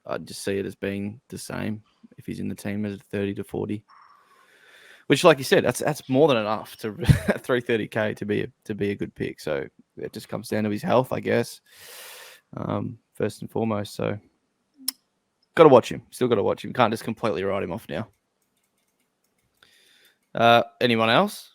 I'd just see it as being the same if he's in the team as 30 to 40. Which, like you said, that's more than enough to 330k to be a good pick. So it just comes down to his health, I guess, first and foremost. So got to watch him. Still got to watch him. Can't just completely write him off now. Anyone else?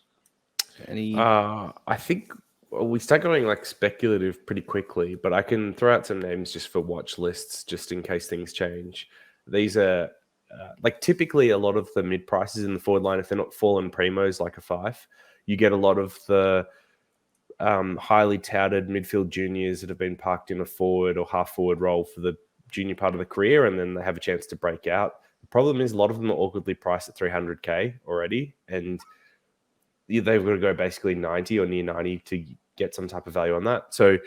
I think we start going like speculative pretty quickly, but I can throw out some names just for watch lists, just in case things change. These are like typically a lot of the mid prices in the forward line, if they're not fallen primos like a 5, you get a lot of the highly touted midfield juniors that have been parked in a forward or half forward role for the junior part of the career, and then they have a chance to break out. The problem is a lot of them are awkwardly priced at 300k already, and they've got to go basically 90 or near 90 to get some type of value on that. So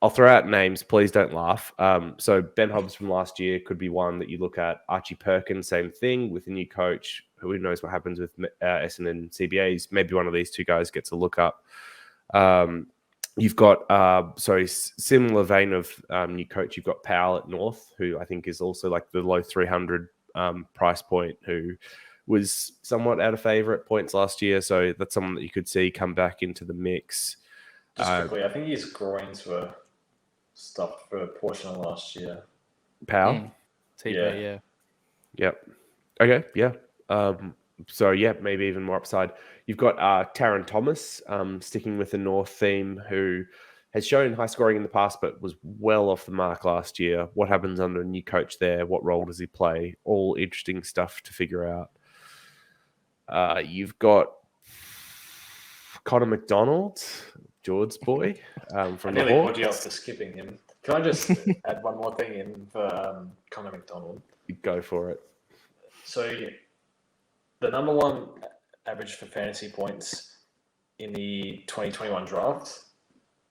I'll throw out names. Please don't laugh. So Ben Hobbs from last year could be one that you look at. Archie Perkins, same thing with a new coach. Who knows what happens with Essendon CBAs? Maybe one of these two guys gets a look up. You've got, similar vein of new coach. You've got Powell at North, who I think is also like the low 300 price point, who was somewhat out of favour at points last year. So that's someone that you could see come back into the mix. Just quickly, I think his groins were stuffed for a portion of last year. Powell? TP, yeah. Yep. Okay, yeah. So, yeah, maybe even more upside. You've got Taron Thomas, sticking with the North theme, who has shown high scoring in the past, but was well off the mark last year. What happens under a new coach there? What role does he play? All interesting stuff to figure out. You've got Connor McDonald, George's boy, from the I nearly Hawks. called you out for skipping him. Can I just add one more thing in for Connor McDonald? Go for it. So the number one average for fantasy points in the 2021 draft,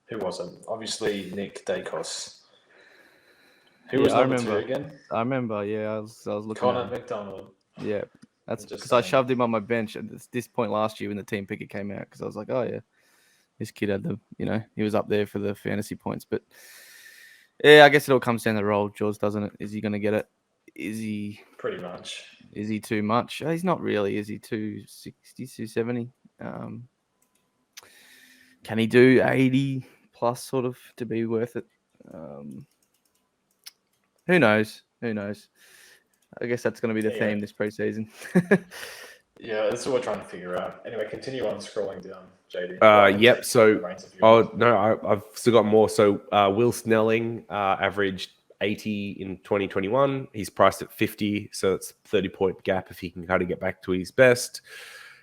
who was it? Obviously Nick Dacos. Who was number 2 again? I remember, yeah. I was looking Connor at him. McDonald. Yeah. That's Just because I saying. shoved him on my bench at this point last year when the team picker came out, because I was like, oh, yeah, this kid had he was up there for the fantasy points. But, yeah, I guess it all comes down to the role, George, doesn't it? Is he going to get it? Is he... Pretty much. Is he too much? He's not really. Is he 260, 270? Can he do 80 plus sort of to be worth it? Who knows? I guess that's going to be the theme this preseason. Yeah, that's what we're trying to figure out. Anyway, continue on scrolling down, JD. Yep. So, I've still got more. So, Will Snelling averaged 80 in 2021. He's priced at 50, so it's 30-point gap if he can kind of get back to his best.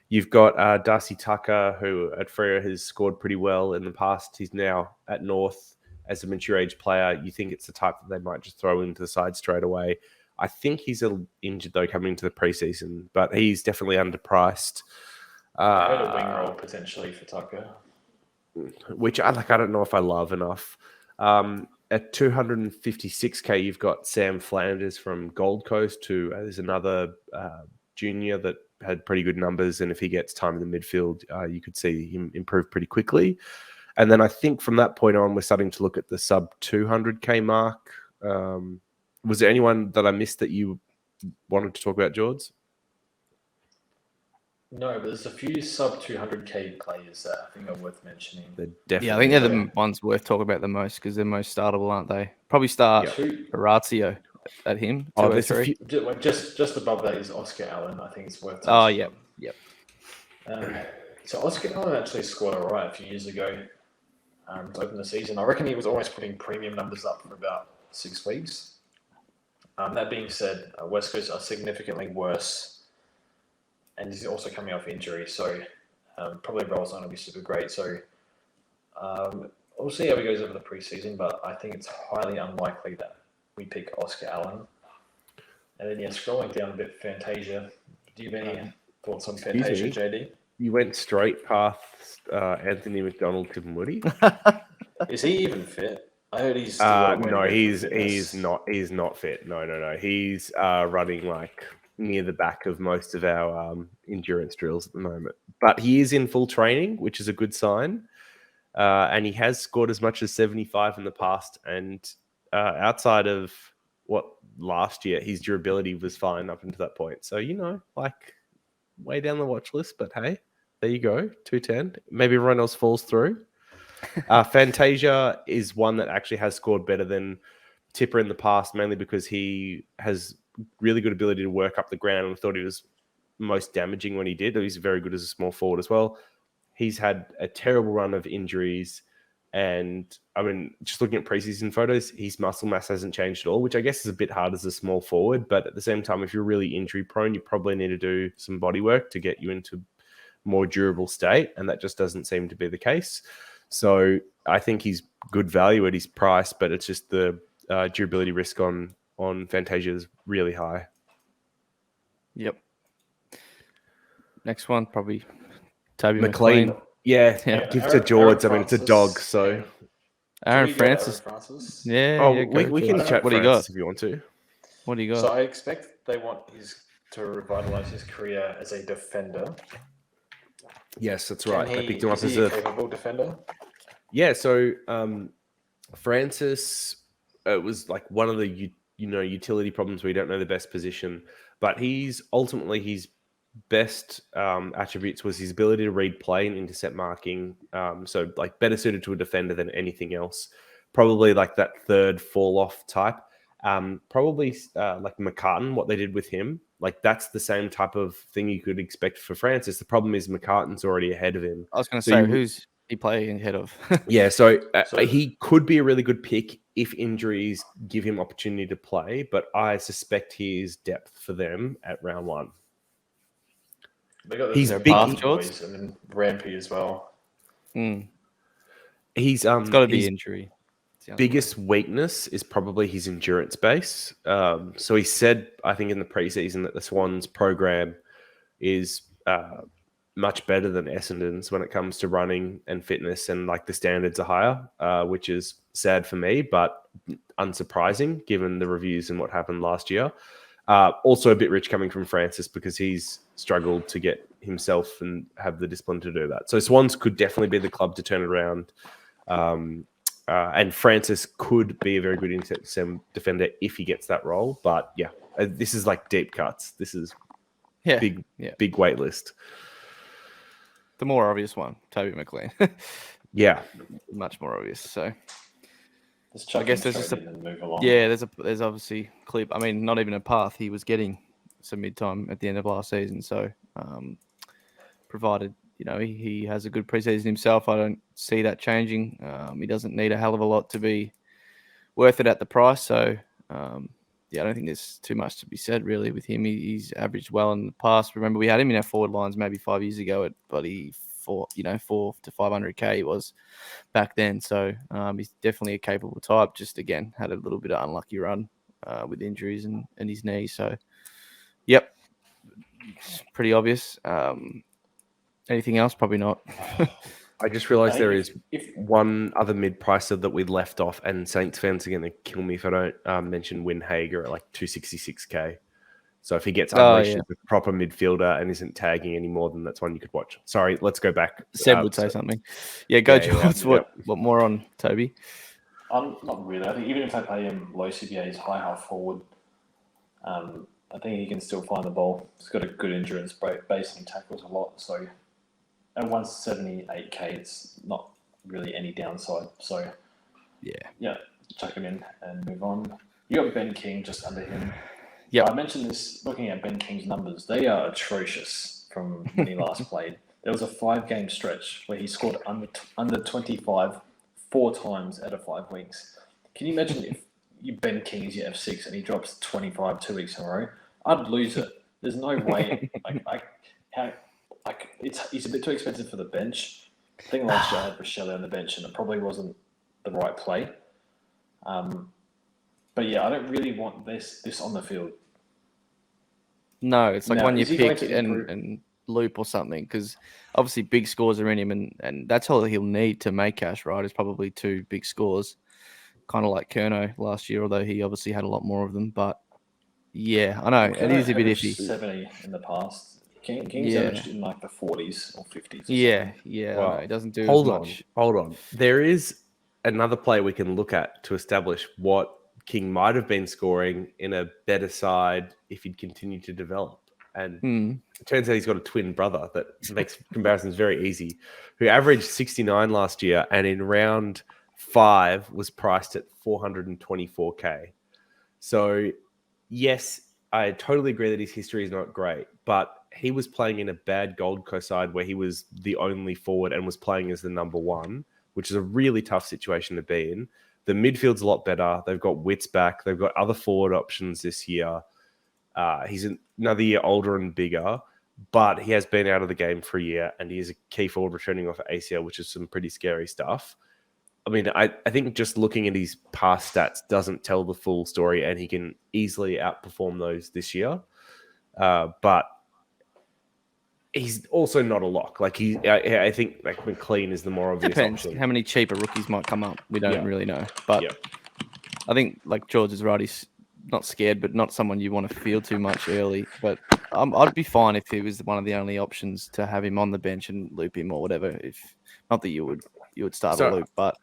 You've got Darcy Tucker, who at Freo has scored pretty well in the past. He's now at North as a mature age player. You think it's the type that they might just throw into the side straight away. I think he's injured, though, coming into the preseason, but he's definitely underpriced. I heard a wing role potentially for Tucker. Which I don't know if I love enough. At 256k, you've got Sam Flanders from Gold Coast, who is another junior that had pretty good numbers. And if he gets time in the midfield, you could see him improve pretty quickly. And then I think from that point on, we're starting to look at the sub 200k mark. Was there anyone that I missed that you wanted to talk about, George? No, but there's a few sub 200k players that I think are worth mentioning. Yeah, I think they're the ones worth talking about the most because they're most startable, aren't they? Probably start Orazio at him. Oh, there's a few. Just above that is Oscar Allen. I think it's worth. Oh, yep. So Oscar Allen actually scored all right a few years ago to open the season. I reckon he was almost putting premium numbers up for about 6 weeks. That being said, West Coast are significantly worse, and he's also coming off injury, so probably role's not going to be super great. So we'll see how he goes over the preseason, but I think it's highly unlikely that we pick Oscar Allen. And then, scrolling down a bit, Fantasia. Do you have any thoughts on Fantasia, JD? You went straight past Anthony McDonald, Tim Woody. Is he even fit? I heard he's still got a way to No, go for he's fitness. not. He's not fit. No. He's running like near the back of most of our endurance drills at the moment. But he is in full training, which is a good sign. And he has scored as much as 75 in the past. And outside of last year, his durability was fine up until that point. So, like way down the watch list. But hey, there you go, 210. Maybe everyone else falls through. Fantasia is one that actually has scored better than Tipper in the past, mainly because he has really good ability to work up the ground, and I thought he was most damaging when he did. He's very good as a small forward as well. He's had a terrible run of injuries, and I mean, just looking at preseason photos, his muscle mass hasn't changed at all, which I guess is a bit hard as a small forward. But at the same time, if you're really injury prone, you probably need to do some body work to get you into more durable state, and that just doesn't seem to be the case. So I think he's good value at his price, but it's just the durability risk on Fantasia is really high. Yep. Next one, probably Toby McLean. McLean. Yeah, Yeah. give to George. I mean, it's a dog, so. Aaron Can we go to Francis. Aaron Francis? Yeah. We can chat What do you Francis got? if you want to. What do you got? So I expect they want to revitalize his career as a defender. Yes, that's right. I picked him up is as he a a capable defender? Yeah, so Francis was like one of the utility problems where you don't know the best position, but he's ultimately his best attributes was his ability to read play and intercept marking. So like better suited to a defender than anything else. Probably like that third fall off type. Probably like McCartan, what they did with him. Like that's the same type of thing you could expect for Francis. The problem is McCartan's already ahead of him. I was going to say, who's he playing ahead of? Yeah, so he could be a really good pick if injuries give him opportunity to play, but I suspect he is depth for them at round one. They got He's their big boys and then Rampy as well. He's it's got to be injury. Biggest weakness is probably his endurance base. So he said, I think in the preseason, that the Swans program is much better than Essendon's when it comes to running and fitness, and like the standards are higher, which is sad for me, but unsurprising given the reviews and what happened last year. Also a bit rich coming from Francis because he's struggled to get himself and have the discipline to do that. So Swans could definitely be the club to turn it around. And Francis could be a very good intercept defender if he gets that role. But yeah, this is like deep cuts. This is big wait list. The more obvious one, Toby McLean. Yeah, much more obvious. So I guess there's just move along. Yeah, there's obviously clip. I mean, not even a path. He was getting some mid-time at the end of last season. So provided he has a good preseason himself, I don't see that changing. He doesn't need a hell of a lot to be worth it at the price. So I don't think there's too much to be said really with him. He's averaged well in the past. Remember, we had him in our forward lines maybe 5 years ago at bloody 4 to 500k he was back then. So he's definitely a capable type. Just again had a little bit of unlucky run with injuries and his knee. So yep, it's pretty obvious. Anything else? Probably not. I just realised there is one other mid-pricer that we left off, and Saints fans are going to kill me if I don't mention Win Hager at like 266k. So if he gets unleashed as a proper midfielder and isn't tagging anymore, then that's one you could watch. Sorry, let's go back. Seb would say something. Yeah, go, George. What more on Toby? Not really. I think even if they play him low CBA, he's high half forward. I think he can still find the ball. He's got a good endurance base and he tackles a lot. So at 178k, it's not really any downside. So yeah, chuck him in and move on. You got Ben King just under him. Yeah, I mentioned this looking at Ben King's numbers. They are atrocious from when he last played. There was a 5-game stretch where he scored under 25 4 times out of 5 weeks. Can you imagine if Ben King is your F6 and he drops 25 2 weeks in a row? I'd lose it. There's no way. He's a bit too expensive for the bench. I think last year I had Rochelle on the bench and it probably wasn't the right play. But yeah, I don't really want this on the field. No, it's like one you pick and loop or something, because obviously big scores are in him, and that's all he'll need to make cash, right? Is probably 2 big scores, kind of like Kerno last year, although he obviously had a lot more of them. But yeah, I know it is a bit iffy. 70 in the past. King's Yeah. averaged in like the 40s or 50s. Or Yeah, something. yeah, I Well, know. It doesn't do hold as on, much. hold on. There is another player we can look at to establish what King might have been scoring in a better side if he'd continued to develop. And it turns out he's got a twin brother that makes comparisons very easy, who averaged 69 last year and in round 5 was priced at 424K. So, yes, I totally agree that his history is not great, but he was playing in a bad Gold Coast side where he was the only forward and was playing as the number 1, which is a really tough situation to be in. The midfield's a lot better. They've got Wits back. They've got other forward options this year. He's another year older and bigger, but he has been out of the game for a year, and he is a key forward returning off ACL, which is some pretty scary stuff. I mean, I think just looking at his past stats doesn't tell the full story, and he can easily outperform those this year. But he's also not a lock. Like I think like McLean is the more obvious Depends option. how many cheaper rookies might come up. We don't Yeah. really know, but Yeah. I think like George is right. He's not scared, but not someone you want to feel too much early. But I'd be fine if he was one of the only options to have him on the bench and loop him or whatever. If not that you would start a loop, but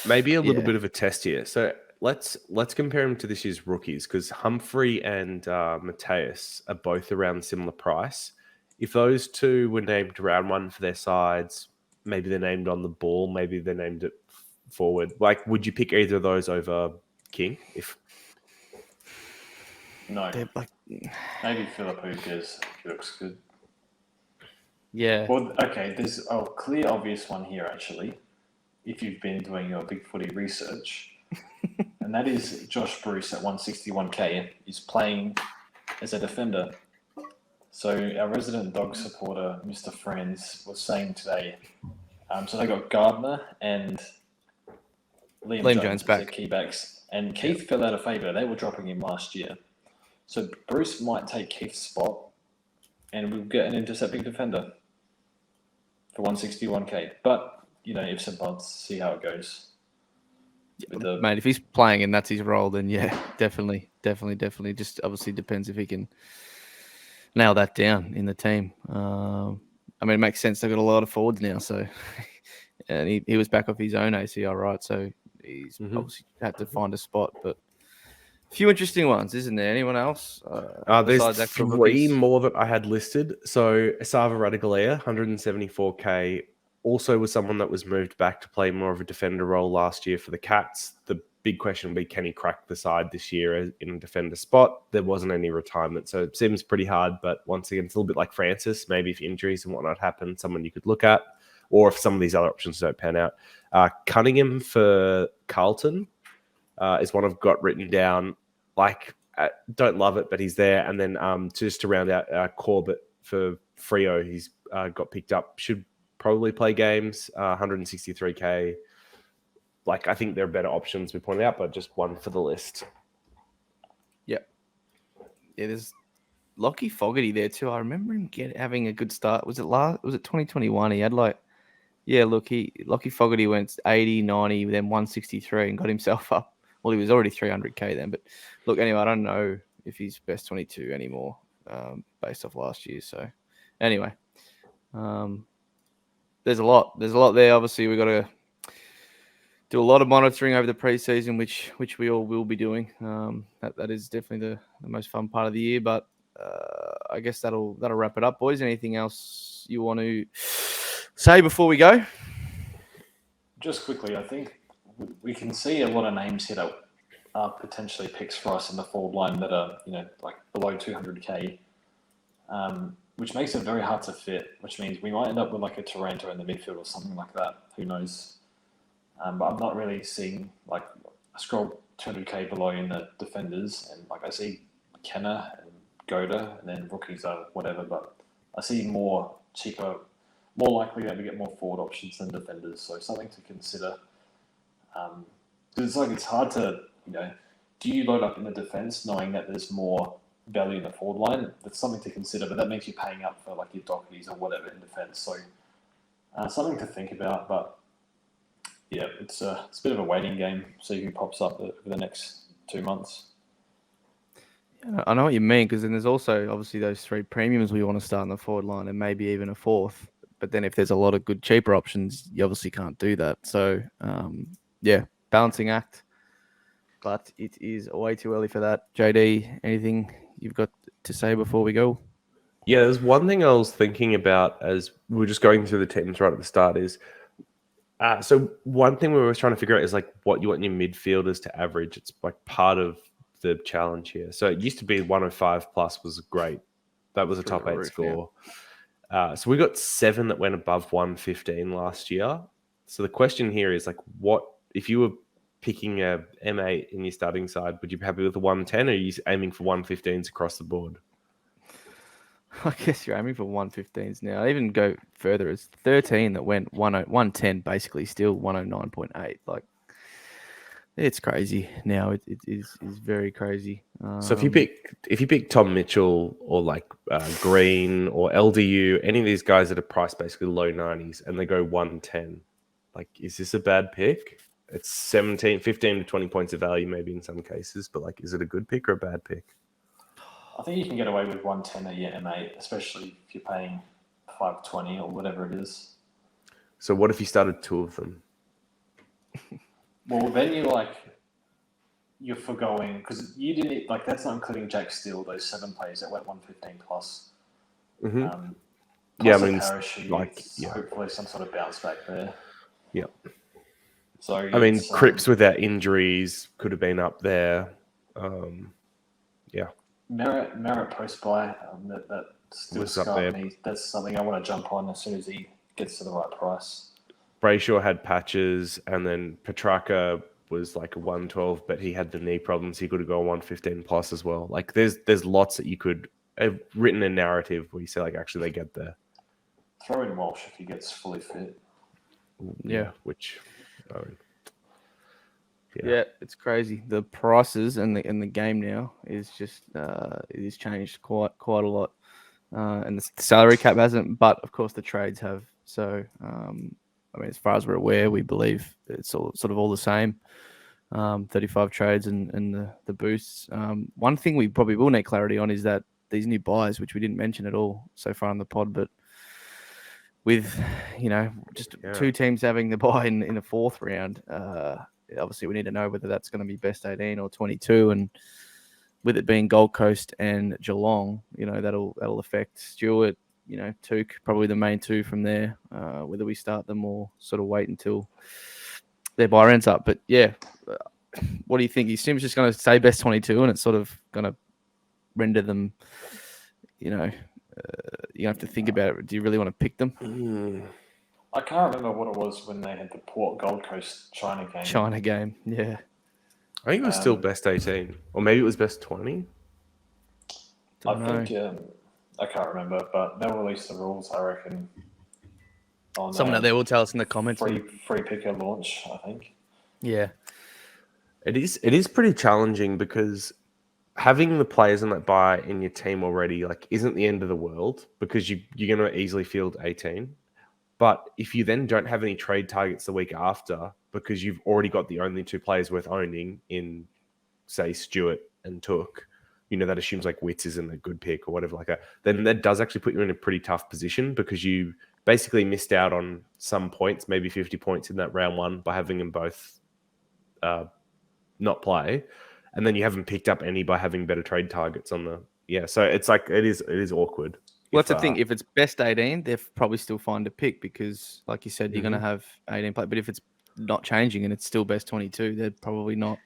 maybe a little yeah. bit of a test here. So let's compare him to this year's rookies, because Humphrey and Mateus are both around similar price. If those two were named round 1 for their sides, maybe they're named on the ball, maybe they're named at forward. Like, would you pick either of those over King? No. They're like, Maybe Philip, because he looks good. yeah. Well, okay, there's a clear, obvious one here, actually, if you've been doing your big footy research. And that is Josh Bruce at 161K is playing as a defender. So our resident dog supporter, Mr. Friends, was saying today, so they got Gardner and Liam Jones as their key backs. And Keith fell out of favour. They were dropping him last year. So Bruce might take Keith's spot and we'll get an intercepting defender for 161K. But, ifs and buts, see how it goes. Mate, if he's playing and that's his role, then yeah, definitely. Just obviously depends if he can nail that down in the team. I mean, it makes sense. They've got a lot of forwards now, so and he was back off his own ACL, right? So he's obviously had to find a spot. But a few interesting ones, isn't there? Anyone else? There's 3 more that I had listed. So Asava Radigalea, 174K, also was someone that was moved back to play more of a defender role last year for the Cats. The big question will be, can he crack the side this year in a defender spot? There wasn't any retirement, so it seems pretty hard. But once again, it's a little bit like Francis. Maybe if injuries and whatnot happen, someone you could look at, or if some of these other options don't pan out. Cunningham for Carlton is one I've got written down. Like, don't love it, but he's there. And then just to round out Corbett for Freo, he's got picked up. Should probably play games, 163K. Like, I think there are better options we pointed out, but just one for the list. Yep. Yeah, there's Lockie Fogarty there too. I remember him having a good start. Was it 2021? He had Lockie Fogarty went 80, 90, then 163 and got himself up. Well, he was already 300K then. But look, anyway, I don't know if he's best 22 anymore based off last year. So anyway, there's a lot there. Obviously, we've got to do a lot of monitoring over the preseason, which we all will be doing. That is definitely the most fun part of the year. But I guess that'll wrap it up, boys. Anything else you want to say before we go? Just quickly, I think we can see a lot of names here that are potentially picks for us in the forward line that are, like below 200K, which makes it very hard to fit, which means we might end up with like a Taranto in the midfield or something like that. Who knows? But I'm not really seeing, like, I scroll 200K below in the defenders, and like I see McKenna and Goda, and then rookies are whatever, but I see more cheaper, more likely that we get more forward options than defenders, so something to consider. Because it's hard to, do you load up in the defense knowing that there's more value in the forward line. That's something to consider, but that means you're paying up for like your Dohertys or whatever in defence. So something to think about. But yeah, it's a bit of a waiting game. See who pops up over the next 2 months. I know what you mean, because then there's also obviously those 3 premiums we want to start in the forward line, and maybe even a 4th. But then if there's a lot of good cheaper options, you obviously can't do that. So yeah, balancing act. But it is way too early for that. JD, anything you've got to say before we go? Yeah, there's one thing I was thinking about as we were just going through the teams right at the start is, so one thing we were trying to figure out is like what you want your midfielders to average. It's like part of the challenge here. So it used to be 105 plus was great. That was a top 8 score. Yeah. So we got 7 that went above 115 last year. So the question here is like, what if you were picking a M8 in your starting side, would you be happy with the 110, or are you aiming for 115s across the board? I guess you're aiming for 115s now. I even go further. It's 13 that went 110, basically still 109.8. Like, it's crazy now. It is very crazy. So if you pick Tom Mitchell or like Green or LDU, any of these guys that are priced basically low 90s and they go 110, like, is this a bad pick? It's 15 to 20 points of value maybe in some cases, but like, is it a good pick or a bad pick? I think you can get away with 110 at your M8, especially if you're paying 520 or whatever it is. So what if you started 2 of them? Well, then you're foregoing, because you didn't, like, that's not including Jack Steele, those 7 players that went 115 plus. Mm-hmm. Plus I mean, hopefully some sort of bounce back there. Yeah. So I mean, Cripps without injuries could have been up there. Yeah. Merritt post buy, that still Was up scarred there. me. That's something I want to jump on as soon as he gets to the right price. Brayshaw had patches, and then Petrarca was like a 112, but he had the knee problems. He could have gone 115 plus as well. Like, there's lots that you could have written a narrative where you say, like, actually they get there. Throw in Walsh if he gets fully fit. Yeah. Which, yeah, it's crazy. The prices and the game now is just it has changed quite a lot, and the salary cap hasn't, but of course the trades have. So I mean, as far as we're aware, we believe it's all sort of all the same. 35 trades and the boosts. One thing we probably will need clarity on is that these new buys, which we didn't mention at all so far on the pod, but with just 2 teams having the buy in the 4th round, obviously we need to know whether that's going to be best 18 or 22, and with it being Gold Coast and Geelong, that'll affect Stewart, Took, probably the main 2 from there, whether we start them or sort of wait until their buy ends up. But yeah, what do you think? He seems just going to say best 22, and it's sort of going to render them, you have to think about it. Do you really want to pick them? I can't remember what it was when they had the Port Gold Coast China game. Yeah. I think it was still best 18, or maybe it was best 20. I think I can't remember, but they'll release the rules, I reckon. Someone out there will tell us in the comments. Free picker launch, I think. Yeah. It is pretty challenging because having the players in that buy in your team already isn't the end of the world, because you're going to easily field 18. But if you then don't have any trade targets the week after, because you've already got the only 2 players worth owning in, say, Stewart and Took, that assumes like Witts isn't a good pick or whatever like that, then that does actually put you in a pretty tough position, because you basically missed out on some points, maybe 50 points in that round 1 by having them both not play. And then you haven't picked up any by having better trade targets on the... Yeah, so it's like, it is awkward. Well, that's the thing. If it's best 18, they'll probably still find a pick, because, like you said, you're going to have 18 play. But if it's not changing and it's still best 22, they're probably not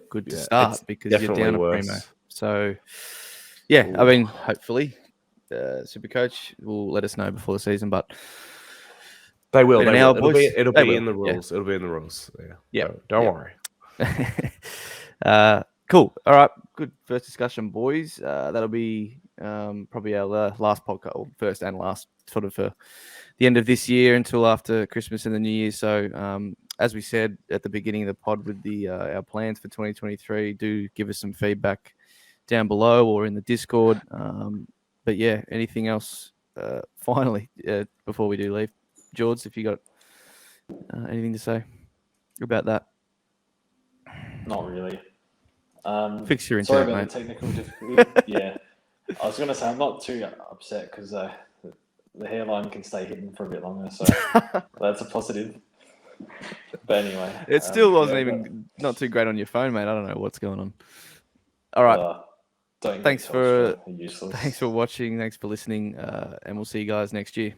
good to start, because you're down a primo. So, yeah, I mean, hopefully, Supercoach will let us know before the season, but they will. It'll be in the rules. Yeah. It'll be in the rules. Yeah. Don't worry. Cool. All right. Good first discussion, boys. That'll be probably our last podcast, or first and last, sort of for the end of this year until after Christmas and the New Year. So, as we said at the beginning of the pod with our plans for 2023, do give us some feedback down below or in the Discord. But yeah, anything else finally before we do leave? George, if you got anything to say about that? Not really. Fix your Sorry internet, about the technical difficulty. Yeah, I was going to say I'm not too upset because the hairline can stay hidden for a bit longer, so that's a positive. But anyway, it still wasn't not too great on your phone, mate. I don't know what's going on. All right. Don't Thanks for useless. watching. Thanks for listening, and we'll see you guys next year.